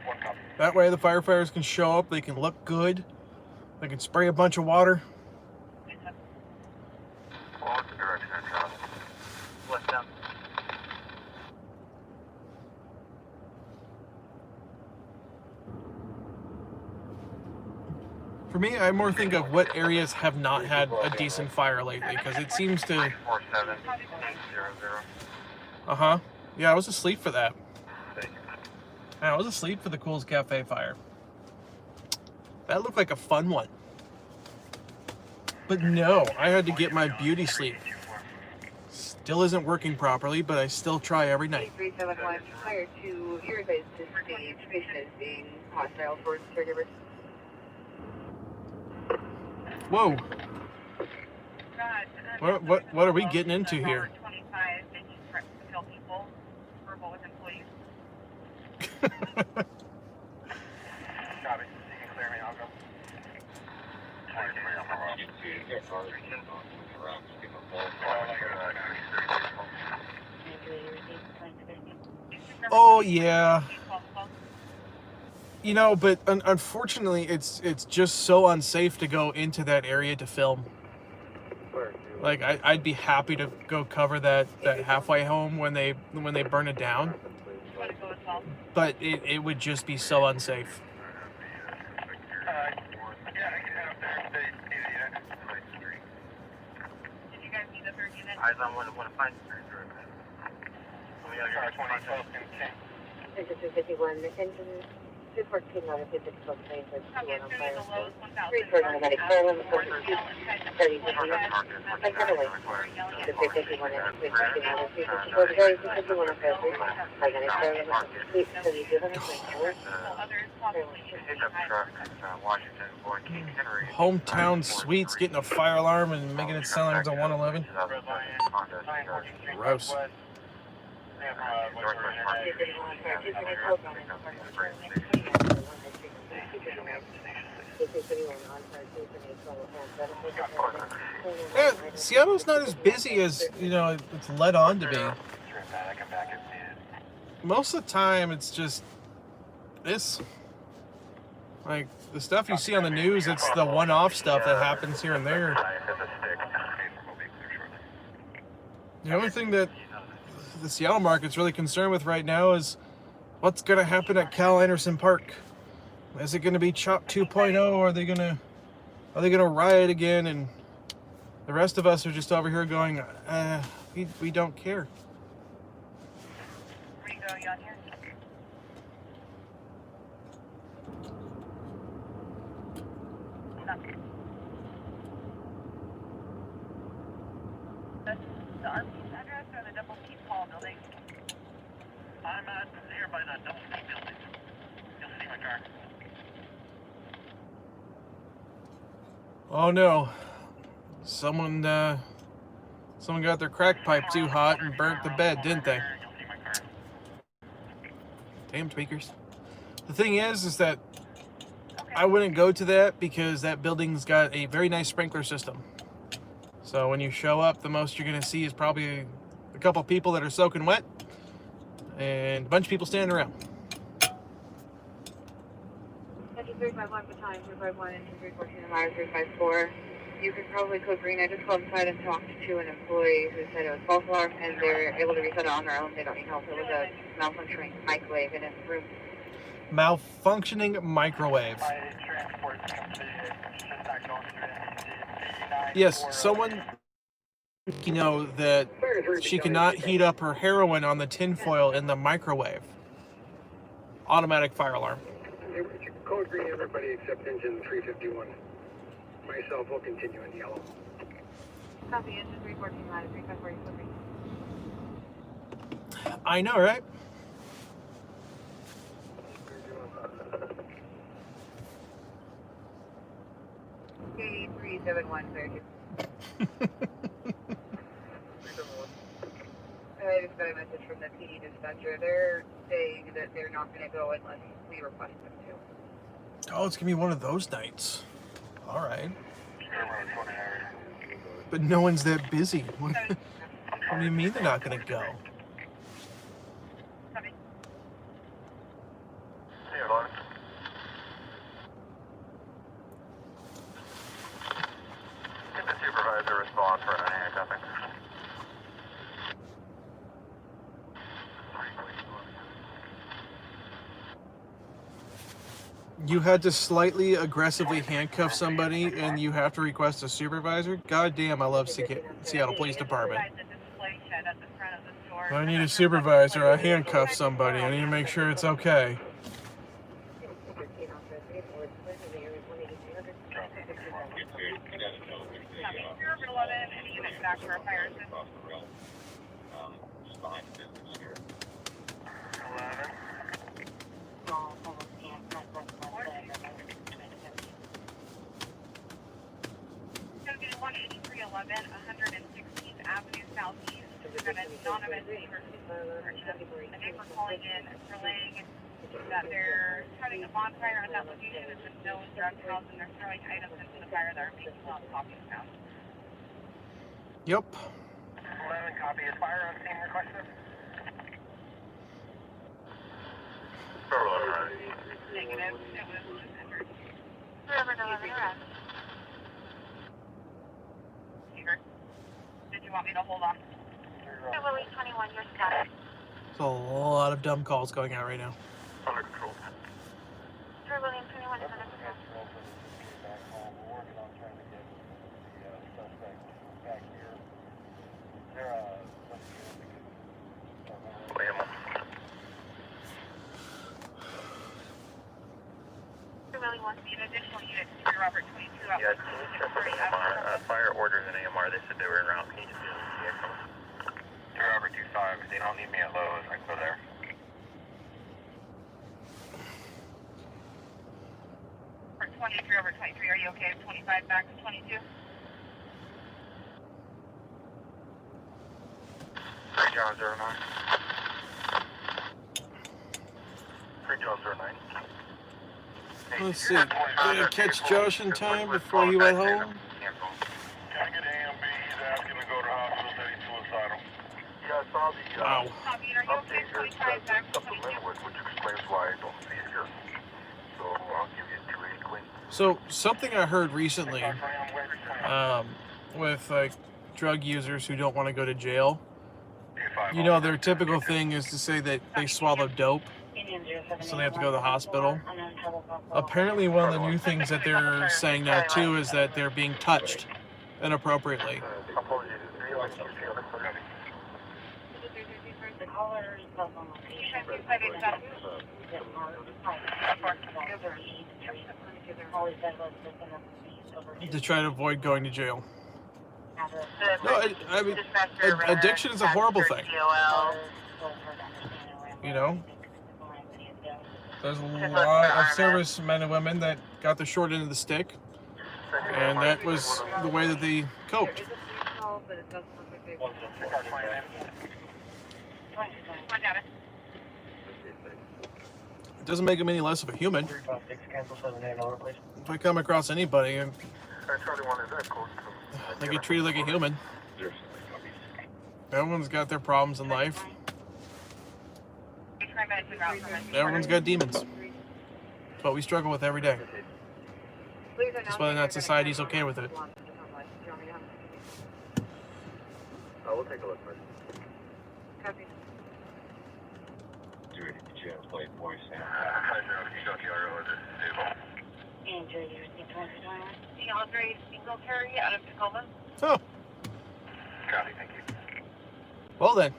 [SPEAKER 4] One copy.
[SPEAKER 3] That way the firefighters can show up, they can look good, they can spray a bunch of water.
[SPEAKER 4] What's the direction of travel?
[SPEAKER 2] What's up?
[SPEAKER 3] For me, I more think of what areas have not had a decent fire lately, because it seems to...
[SPEAKER 4] 47800.
[SPEAKER 3] Uh-huh. Yeah, I was asleep for that.
[SPEAKER 4] Thank you.
[SPEAKER 3] I was asleep for the Cool's Cafe fire. That looked like a fun one. But no, I had to get my beauty sleep. Still isn't working properly, but I still try every night.
[SPEAKER 6] 371, prior to your advice to stage, patient is being hostile towards caregivers.
[SPEAKER 3] Whoa,
[SPEAKER 5] God,
[SPEAKER 3] what are we getting into here?
[SPEAKER 5] 25, they just threaten to kill people, verbal with employees.
[SPEAKER 4] Copy. You can clear me, I'll go. 23 on my route.
[SPEAKER 3] Oh yeah. You know, but unfortunately, it's just so unsafe to go into that area to film. Like I'd be happy to go cover that halfway home when they burn it down,
[SPEAKER 5] You want to go as well?
[SPEAKER 3] but it would just be so unsafe.
[SPEAKER 4] Yeah, I can head up there if they need a unit.
[SPEAKER 5] Did you guys need the third unit?
[SPEAKER 2] Eyes on 115.
[SPEAKER 4] We got 20 close in King.
[SPEAKER 6] Engine 251, engine 214 on the 56 plane for
[SPEAKER 5] Okay,
[SPEAKER 6] 21 on
[SPEAKER 5] so
[SPEAKER 6] fire.
[SPEAKER 5] the lowest 1,000.
[SPEAKER 6] 3 medic, Carolyn, 30, 30, like anyway, the 351 and 351 and 354, the very 251 on fire, like an Carolyn, 3200,
[SPEAKER 5] Others possibly should be
[SPEAKER 2] Pickup truck, Washington, Board King Henry.
[SPEAKER 3] Hometown Suites getting a fire alarm and making it sound like it's a 111.
[SPEAKER 4] Red Lion, 943
[SPEAKER 3] Gross.
[SPEAKER 4] Southwest.
[SPEAKER 3] Yeah, Seattle's not as busy as it's led on to be. Most of the time, it's just this. Like the stuff you see on the news, it's the one-off stuff that happens here and there. The only thing that the Seattle market's really concerned with right now is what's going to happen at Cal Anderson Park. Is it going to be Chop 2.0, or are they going to riot again? And the rest of us are just over here going, we don't care.
[SPEAKER 5] Where you going on here? That's the RP's address or the Double Peak Hall building?
[SPEAKER 2] I'm here by the Double Peak building. You'll see my car.
[SPEAKER 3] Oh no, someone got their crack pipe too hot and burnt the bed, didn't they?
[SPEAKER 2] You'll see my car.
[SPEAKER 3] Damn tweakers. The thing is that I wouldn't go to that because that building's got a very nice sprinkler system. So when you show up, the most you're going to see is probably a couple people that are soaking wet and a bunch of people standing around.
[SPEAKER 6] 351 battalion, 351, engine 314, and 354. You could probably code green. I just called inside and talked to an employee who said it was false alarm and they're able to reset it on their own. They don't need help. It was a malfunctioning microwave in a room.
[SPEAKER 3] Malfunctioning microwave. Yes, someone, that she cannot heat up her heroin on the tinfoil in the microwave. Automatic fire alarm.
[SPEAKER 7] Code green, everybody except engine 351. Myself will continue in yellow.
[SPEAKER 6] Copy, engine 314, 354, you
[SPEAKER 3] I know, right?
[SPEAKER 6] KD 371, 32. I just got a message from the PD dispatcher. They're saying that they're not going to go unless we request them to.
[SPEAKER 3] Oh, it's gonna be one of those nights. All right. But no one's that busy. What do you mean they're not gonna go?
[SPEAKER 5] Copy.
[SPEAKER 4] Here, Lawrence. Get the supervisor response for an handcuffing.
[SPEAKER 3] You had to slightly aggressively handcuff somebody and you have to request a supervisor? God damn, I love Seattle Police Department. I need a supervisor. I handcuffed somebody. I need to make sure it's okay.
[SPEAKER 5] That they're having a bonfire at that location. It's a known drug house, and they're throwing items into the fire that are making loud popping sounds.
[SPEAKER 3] Yep.
[SPEAKER 4] 11, copy. Is fire on scene requested?
[SPEAKER 5] Negative. It was entered.
[SPEAKER 1] Forever no other arrest.
[SPEAKER 5] Did you want me to hold off?
[SPEAKER 1] So Willie 21, your status.
[SPEAKER 3] There's a lot of dumb calls going out right now.
[SPEAKER 4] Under control.
[SPEAKER 1] For William 21, is under control. For Willie 1,
[SPEAKER 5] An additional unit to Robert 22 out.
[SPEAKER 4] Yeah, can you check with AMR? Fire orders in AMR. They said they were en route. Can you just do the Robert 25. They don't need me at Lowe's. I can go there.
[SPEAKER 5] For 23 over 23, are you okay with 25 back to 22?
[SPEAKER 4] 3 John 09. 3 John 09.
[SPEAKER 3] Let's see. Did I catch Josh in time before he went home?
[SPEAKER 4] Can I get AMB? He's asking to go to hospital, said he's suicidal. Yeah, I saw the
[SPEAKER 3] Wow.
[SPEAKER 5] Copy, are you okay with 25 back to 22?
[SPEAKER 4] which explains why I don't see it here. So I'll give you 280 clean.
[SPEAKER 3] So something I heard recently with like drug users who don't want to go to jail, you know, their typical thing is to say that they swallowed dope, so they have to go to the hospital. Apparently one of the new things that they're saying now too is that they're being touched inappropriately. To try to avoid going to jail. No, I mean, addiction is a horrible thing. You know? There's a lot of servicemen and women that got the short end of the stick, and that was the way that they coped. It doesn't make them any less of a human. If I come across anybody and they get treated like a human, everyone's got their problems in life. Everyone's got demons. That's what we struggle with every day. Just whether or not society's okay with it.
[SPEAKER 4] We'll take a look first.
[SPEAKER 5] Out of Tacoma.
[SPEAKER 3] Oh.
[SPEAKER 4] Copy, thank you.
[SPEAKER 3] Well then.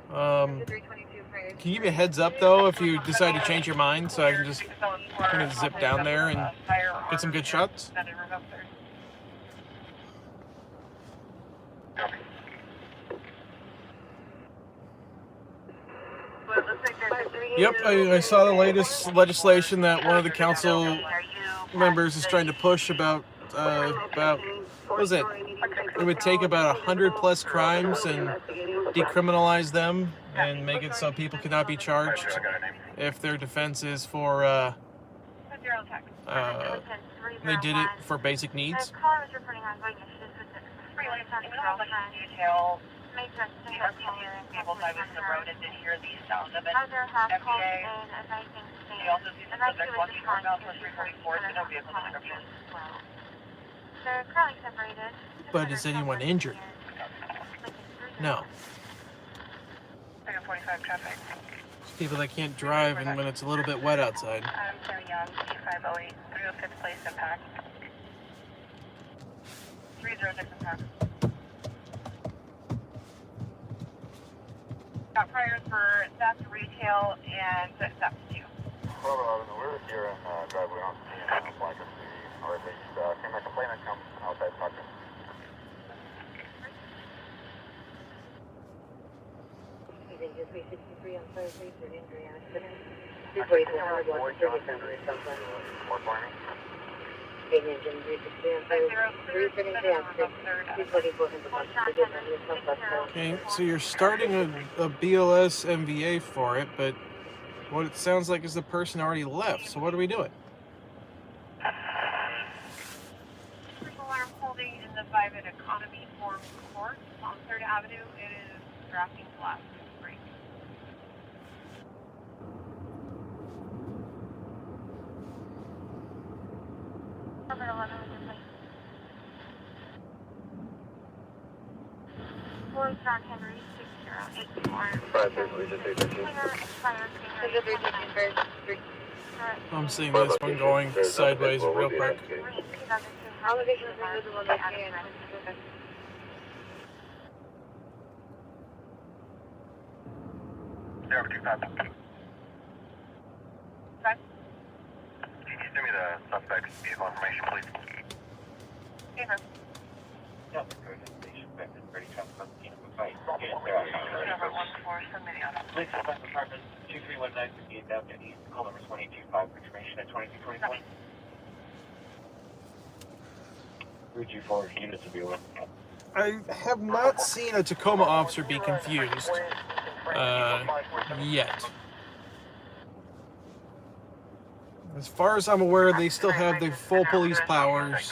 [SPEAKER 3] Can you give me a heads up though if you decide to change your mind, so I can just kind of zip down there and get some good shots? Yep, I saw the latest legislation that one of the council members is trying to push about what was it? It would take about 100+ crimes and decriminalize them and make it so people could not be charged if their defense is for
[SPEAKER 5] Zero tech.
[SPEAKER 3] they did it for basic needs.
[SPEAKER 5] The caller was reporting on void issues with the freelance on his girlfriend. Detail. Made just to her caller and
[SPEAKER 8] People I was in the road and did hear the sound of it.
[SPEAKER 5] Other half called in advising
[SPEAKER 8] He also sees the subject walking northbound for 344 with no vehicle description.
[SPEAKER 5] They're currently separated.
[SPEAKER 3] But is anyone injured? No.
[SPEAKER 8] 345 traffic.
[SPEAKER 3] It's people that can't drive and when it's a little bit wet outside.
[SPEAKER 8] I'm Sarah Young, C508, 305th place impact. 306 impact. Got priors for theft, retail, and theft too.
[SPEAKER 4] Well, we're here in driveway on the Blanket City, or at least, can a complainant come outside talking?
[SPEAKER 6] Danger 363 on fire, please, an injury on accident. 344, block 37, southwest.
[SPEAKER 4] More warning?
[SPEAKER 6] Danger 363 on fire, 373 on 344 in the block, 37, southwest.
[SPEAKER 3] Okay, so you're starting a BLS MVA for it, but what it sounds like is the person already left. So what are we doing?
[SPEAKER 5] Triple arm holding in the 5 at Economy 4 Court on 3rd Avenue. It is drafting glass. Break. Over 11 with your place. Boys John Henry 6084.
[SPEAKER 3] I'm seeing this one going sideways real quick.
[SPEAKER 6] Elevation is the one that's here.
[SPEAKER 4] Zero 25.
[SPEAKER 5] Right.
[SPEAKER 4] Can you send me the suspect's vehicle information, please?
[SPEAKER 5] Favor.
[SPEAKER 4] Yeah.
[SPEAKER 8] Number 14, submitting on it.
[SPEAKER 9] Police Department 2319 58th Avenue East, call number 2825 for information at 2324. Route 4 units to be aware.
[SPEAKER 3] I have not seen a Tacoma officer be confused yet. As far as I'm aware, they still have their full police powers.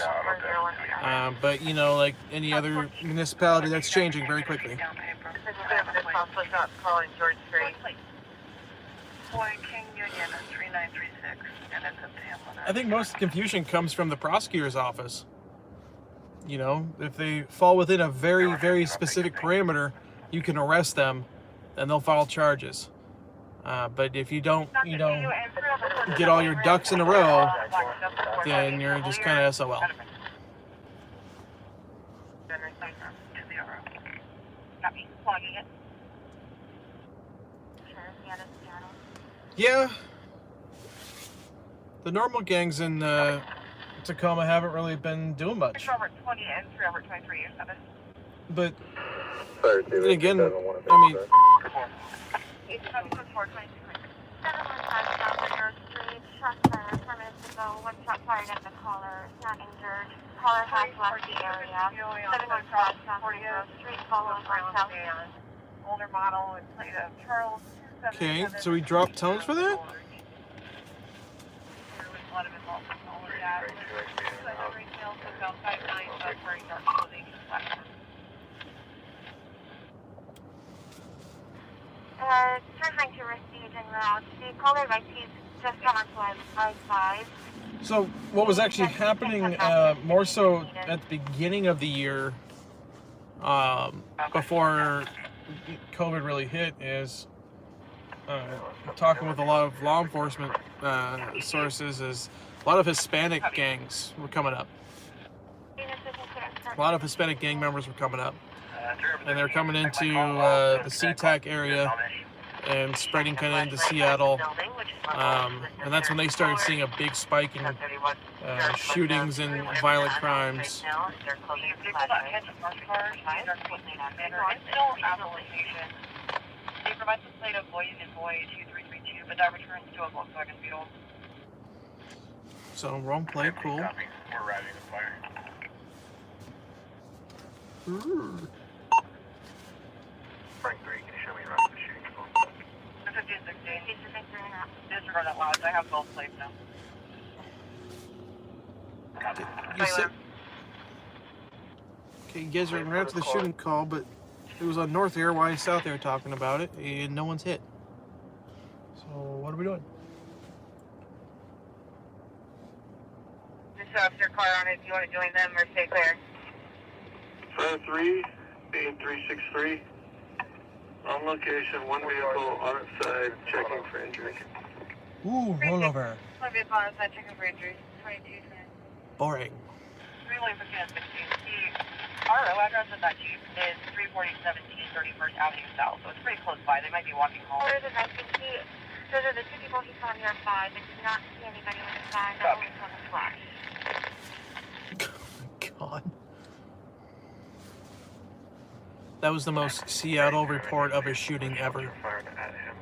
[SPEAKER 3] But, you know, like any other municipality, that's changing very quickly.
[SPEAKER 8] Calling George Street. Boy King Union 3936, and it's up to him.
[SPEAKER 3] I think most confusion comes from the prosecutor's office. You know, if they fall within a very, very specific parameter, you can arrest them and they'll file charges. But if you don't, you know, get all your ducks in a row, then you're just kind of SOL.
[SPEAKER 5] Copy. Plugging it.
[SPEAKER 3] Yeah. The normal gangs in Tacoma haven't really been doing much.
[SPEAKER 5] 3 over 20 and 3 over 23 or 7.
[SPEAKER 3] But then again, I mean,
[SPEAKER 5] 1 shot fired at the caller, not injured. Caller has left the area. 715 South River Street, following on south.
[SPEAKER 8] Older model and plate of Charles.
[SPEAKER 3] okay, so we dropped tones for that?
[SPEAKER 5] Referring to receipt en route, the caller advice he's just gone on to I-5.
[SPEAKER 3] So what was actually happening more so at the beginning of the year, before COVID really hit, is talking with a lot of law enforcement sources, is a lot of Hispanic gangs were coming up. A lot of Hispanic gang members were coming up. And they're coming into the SeaTac area and spreading kind of into Seattle. And that's when they started seeing a big spike in shootings and violent crimes.
[SPEAKER 8] They provide the plate of Boyd and Boyd 2332, but that returns to a Volkswagen Beetle.
[SPEAKER 3] So wrong plate, cool.
[SPEAKER 4] We're riding the fire.
[SPEAKER 3] Ooh.
[SPEAKER 4] Frank 3, can you show me around the shooting?
[SPEAKER 8] Disregard that loud. I have both plates now.
[SPEAKER 3] Okay, you guys are right after the shooting call, but it was on North Air, why is South Air talking about it, and no one's hit. So what are we doing?
[SPEAKER 6] Just show up your car on it if you want to join them or stay clear.
[SPEAKER 7] 53-8363. On location, one vehicle on its side, checking for injury.
[SPEAKER 3] Ooh, rollover.
[SPEAKER 6] One vehicle on its side, checking for injury. 22.
[SPEAKER 3] Boring.
[SPEAKER 8] 3 lanes again, 16. Our address of that Jeep is 34017 31st Avenue South, so it's pretty close by. They might be walking home.
[SPEAKER 6] Those are the two people he saw near 5. They did not see anybody with a sign. They only saw the flash.
[SPEAKER 3] God. That was the most Seattle report of a shooting ever.
[SPEAKER 4] Fired at him.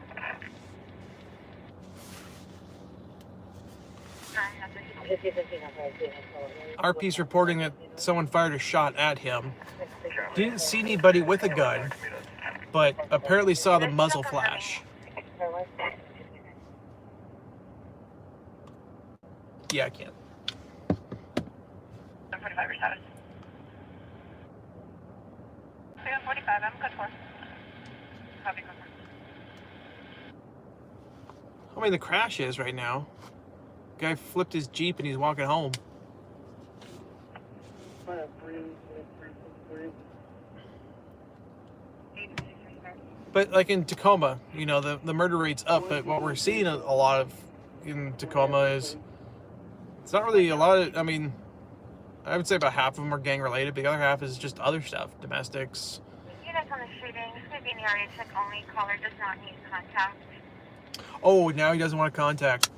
[SPEAKER 3] RP's reporting that someone fired a shot at him. Didn't see anybody with a gun, but apparently saw the muzzle flash. Yeah, I can't.
[SPEAKER 8] 45 your status. 45, I'm good for. Copy, good for.
[SPEAKER 3] I mean, the crash is right now. Guy flipped his Jeep and he's walking home. But like in Tacoma, you know, the murder rate's up, but what we're seeing a lot of in Tacoma is it's not really a lot of, I mean, I would say about half of them are gang related, but the other half is just other stuff, domestics.
[SPEAKER 6] Units on the shooting, this may be an area check only. Caller does not need contact.
[SPEAKER 3] Oh, now he doesn't want to contact.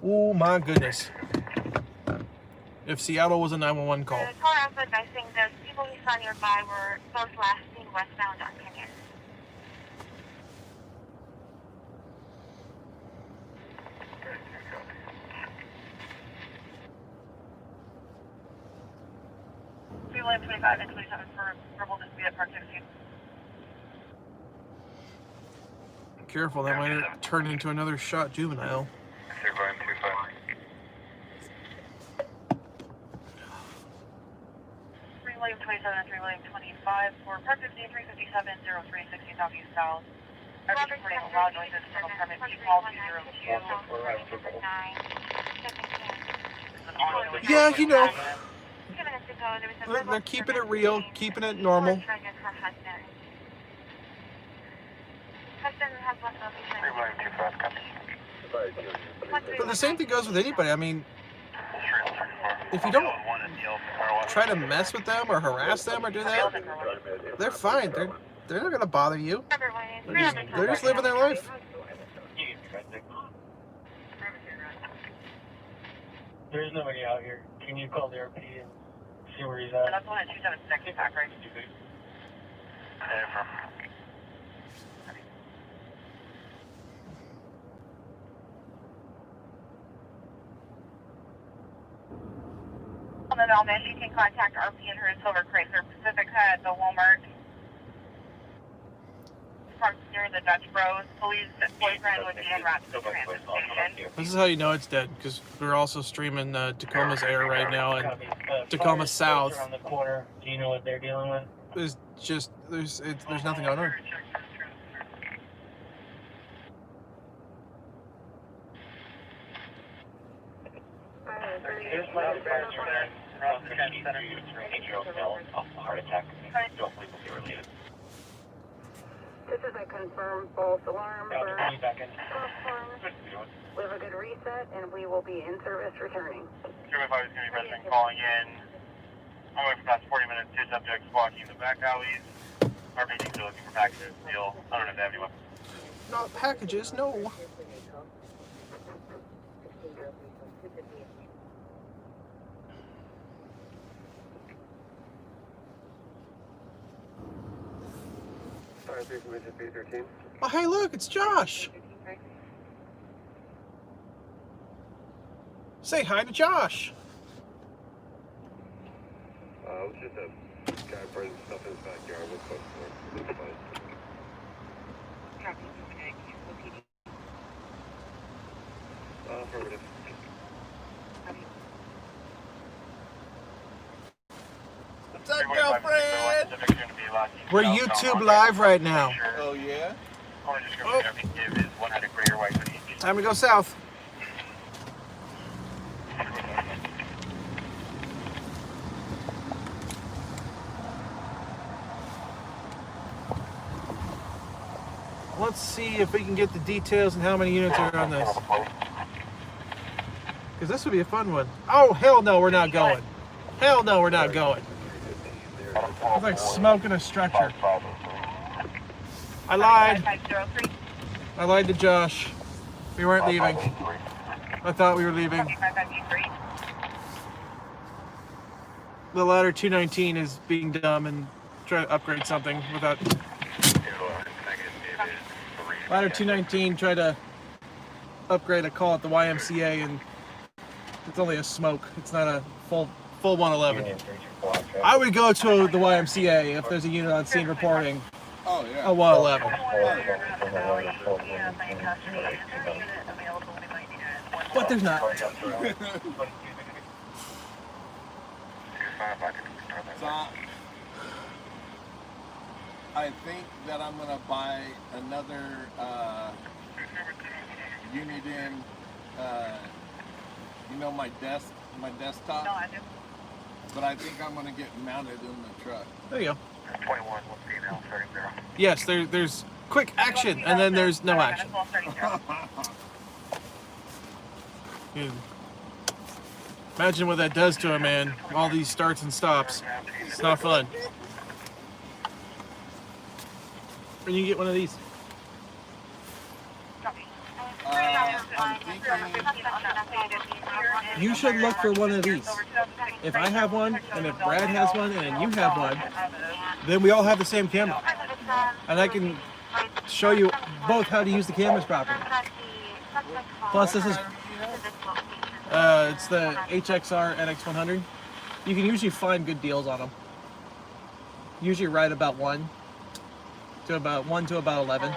[SPEAKER 3] Oh my goodness. If Seattle was a 911 call.
[SPEAKER 6] The caller also advising those people he saw nearby were both last seen westbound on Kenyon.
[SPEAKER 8] Lane 25 and 27 for verbal dispute at Park 16.
[SPEAKER 3] Careful, that might turn into another shot juvenile.
[SPEAKER 8] 3 Lane 27 and 3 Lane 25 for Park 15, 357, 0360 Southeast South. RV reporting loud noises from a permit P-Call 202.
[SPEAKER 3] Yeah, you know.
[SPEAKER 6] 2 minutes ago, there was a
[SPEAKER 3] They're keeping it real, keeping it normal. But the same thing goes with anybody. I mean, if you don't try to mess with them or harass them or do that, they're fine. They're not going to bother you. They're just living their life.
[SPEAKER 9] There's nobody out here. Can you call the RP and see where he's at?
[SPEAKER 8] That's one at 276 pack, right? On the Valmish, you can contact RP and her Silver Chrysler Pacifica at the Walmart. Parked near the Dutch Bros. Police boyfriend would be en route to the transit station.
[SPEAKER 3] This is how you know it's dead, because we're also streaming Tacoma's air right now, and Tacoma South.
[SPEAKER 9] Around the corner. Do you know what they're dealing with?
[SPEAKER 3] There's nothing going on.
[SPEAKER 9] Here's my departure. Heart attack. Don't believe will be related.
[SPEAKER 10] This is a confirmed false alarm for
[SPEAKER 9] We have
[SPEAKER 10] a good reset, and we will be in service returning.
[SPEAKER 4] 205 is going to be resident calling in. I'm going for past 40 minutes. 2 subjects walking the back alleys. Our meetings are looking for packages. Deal. I don't know if they have any weapons.
[SPEAKER 3] Not packages, no. Oh, hey, look, it's Josh. Say hi to Josh.
[SPEAKER 7] It's just a guy burning stuff in his backyard. We'll post for it. It's fine.
[SPEAKER 3] We're YouTube live right now.
[SPEAKER 7] Oh, yeah?
[SPEAKER 4] Only description I can give is one had a gray or white hoodie.
[SPEAKER 3] Time to go south. Let's see if we can get the details and how many units are on this. Because this would be a fun one. Oh, hell no, we're not going. Hell no, we're not going. It's like smoking a structure. I lied. I lied to Josh. We weren't leaving. I thought we were leaving. The ladder 219 is being dumb and trying to upgrade something without... Ladder 219 tried to upgrade a call at the YMCA and it's only a smoke. It's not a full 111. I would go to the YMCA if there's a unit on scene reporting.
[SPEAKER 7] Oh, yeah.
[SPEAKER 3] A 111. But there's not.
[SPEAKER 7] So, I think that I'm gonna buy another unit in, you know, my desktop.
[SPEAKER 8] No, I do.
[SPEAKER 7] But I think I'm gonna get mounted in the truck.
[SPEAKER 3] There you go.
[SPEAKER 4] 21, one female, 30.
[SPEAKER 3] Yes, there's quick action and then there's no action. Dude. Imagine what that does to a man. All these starts and stops. It's not fun. When you get one of these.
[SPEAKER 7] I'm thinking,
[SPEAKER 3] You should look for one of these. If I have one, and if Brad has one, and you have one, then we all have the same camera. And I can show you both how to use the cameras properly. Plus, this is it's the HXR NX100. You can usually find good deals on them. Usually right about 1 to about 11.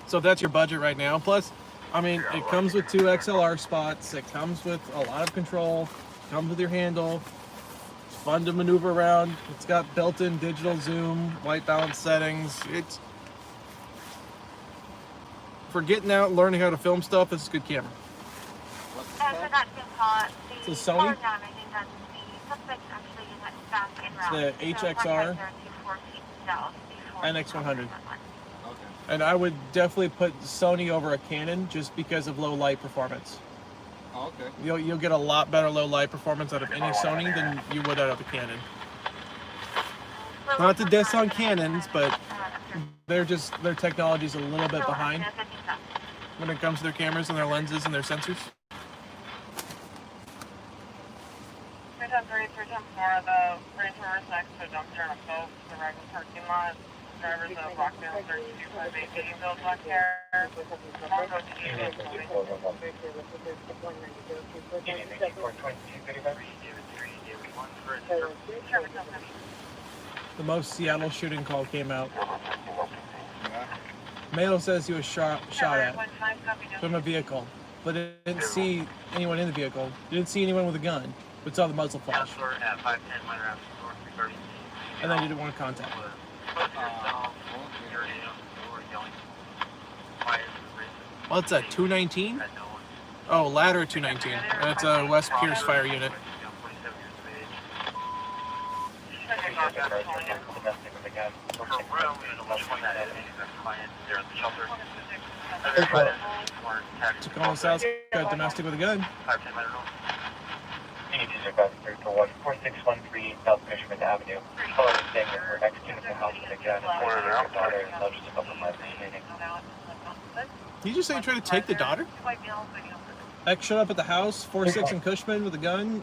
[SPEAKER 3] So if that's your budget right now, plus, I mean, it comes with 2 XLR spots. It comes with a lot of control. It comes with your handle. It's fun to maneuver around. It's got built-in digital zoom, white balance settings. It's for getting out and learning how to film stuff. It's a good camera. It's a Sony. It's the HXR NX100. And I would definitely put Sony over a Canon just because of low light performance.
[SPEAKER 7] oh, okay.
[SPEAKER 3] You'll get a lot better low light performance out of any Sony than you would out of a Canon. Not to diss on Canons, but their technology's a little bit behind when it comes to their cameras and their lenses and their sensors.
[SPEAKER 8] 310-3, 310-4, the range rover is next to a dumpster in a boat, the regular parking lot. Drivers of Rockdale 3258 Gainesville, Black Hair.
[SPEAKER 3] The most Seattle shooting call came out. Mayo says he was shot at from a vehicle, but didn't see anyone in the vehicle. Didn't see anyone with a gun, but saw the muzzle flash. And then you didn't want to contact. Well, it's a 219? Oh, ladder 219. That's a West Pierce fire unit. Tacoma South got domestic with a gun.
[SPEAKER 9] For 4613 South Fisherman Avenue. Caller is saying that we're executing the house with a gun. Your daughter is just a couple miles remaining.
[SPEAKER 3] Did you just say you tried to take the daughter? X showed up at the house, 46 in Cushman with a gun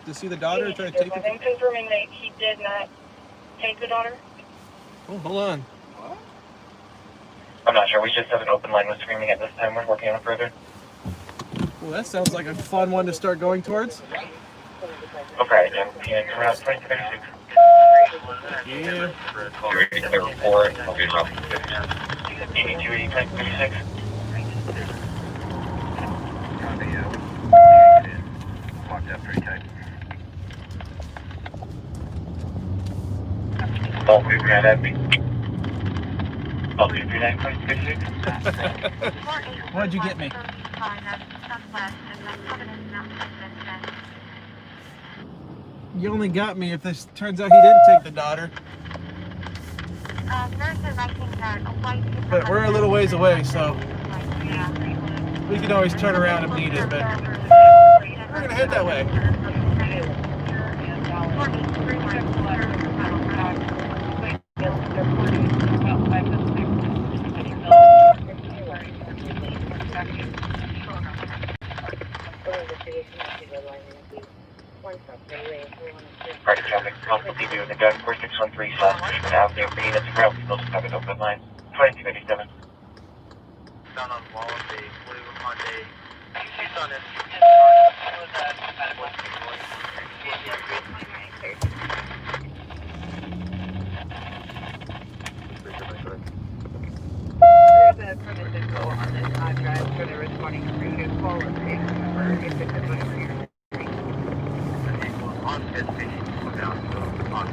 [SPEAKER 3] to see the daughter, try to take it.
[SPEAKER 10] I'm confirming that he did not take the daughter.
[SPEAKER 3] Oh, hold on.
[SPEAKER 7] What?
[SPEAKER 9] I'm not sure. We just have an open line with screaming at this time. We're working on it further.
[SPEAKER 3] Well, that sounds like a fun one to start going towards.
[SPEAKER 9] Okay, and around 2036.
[SPEAKER 3] Yeah.
[SPEAKER 9] You're ready to clear report. I'll be around 82, 36.
[SPEAKER 4] Locked up pretty tight.
[SPEAKER 9] Call 39 Avenue. Call 239-26.
[SPEAKER 3] What'd you get me? You only got me if this turns out he didn't take the daughter. But we're a little ways away, so we can always turn around if needed, but we're gonna head that way.
[SPEAKER 9] Party traffic, Council TV with the gun 4613 South Richmond Avenue, bringing us around people to have an open line. 2287.
[SPEAKER 2] Down on Wallaby, Blue Monday. She's on it.
[SPEAKER 6] There's a permit to go on this drive for the responding crew to call and take over if it's a motor here.
[SPEAKER 2] On 15, look out. On.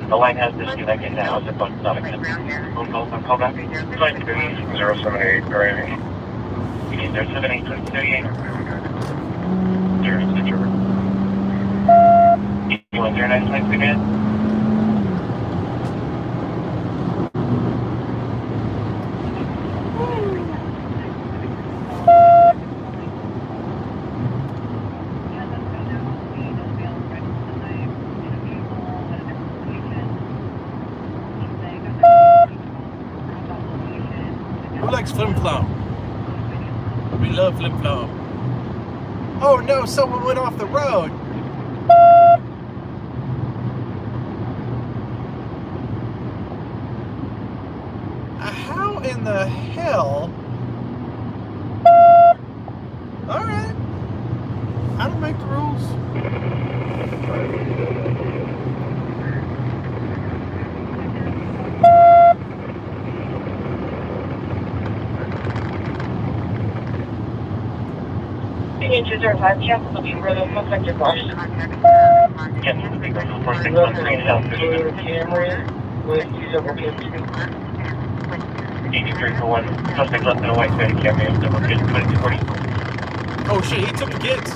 [SPEAKER 9] The line has disconnected now as the button's not accepted. Call back. 078, arriving. You need 078, 2038. 069, thanks again.
[SPEAKER 3] Who likes flim flom? We love flim flom. Oh no, someone went off the road. How in the hell? Alright. I don't make the rules.
[SPEAKER 8] Inches are 5 checks will be where the suspect is lost.
[SPEAKER 9] Cancel the 4613 South Richmond.
[SPEAKER 8] Camry with several kids.
[SPEAKER 9] 8341. Suspect left in a white van Camry with several kids. 2240.
[SPEAKER 3] Oh shit, he took the kids.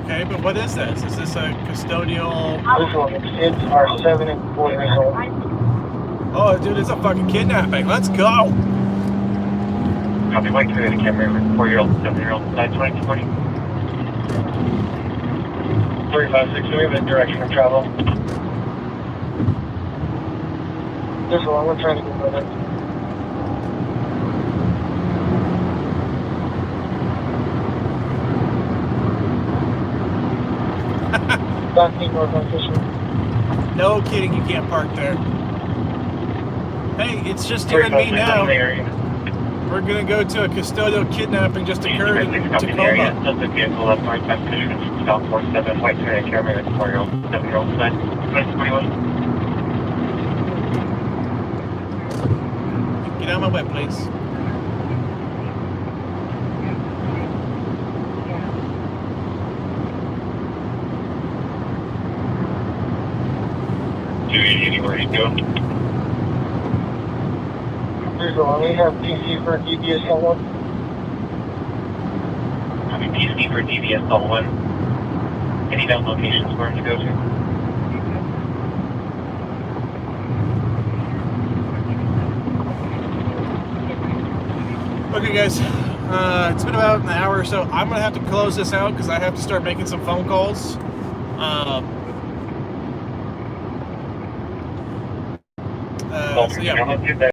[SPEAKER 3] Okay, but what is this? Is this a custodial?
[SPEAKER 8] Kids are 7 and 4 years old.
[SPEAKER 3] Oh, dude, it's a fucking kidnapping. Let's go.
[SPEAKER 9] Copy white van Camry with 4-year-old, 7-year-old. 2240.
[SPEAKER 8] 356, we have a direction of travel. This one, we're trying to get with it.
[SPEAKER 3] No kidding, you can't park there. Hey, it's just you and me now. We're gonna go to a custodial kidnapping just occurred in Tacoma.
[SPEAKER 9] Suspect vehicle left right by Michigan, South 47, white van Camry with 4-year-old, 7-year-old. 2241.
[SPEAKER 3] Get out of my way, please.
[SPEAKER 9] Anywhere you go.
[SPEAKER 8] There's only have PC for DBS L1.
[SPEAKER 9] I mean, PC for DBS L1. Any down locations for him to go to?
[SPEAKER 3] Okay, guys. It's been about an hour or so. I'm gonna have to close this out because I have to start making some phone calls. So yeah.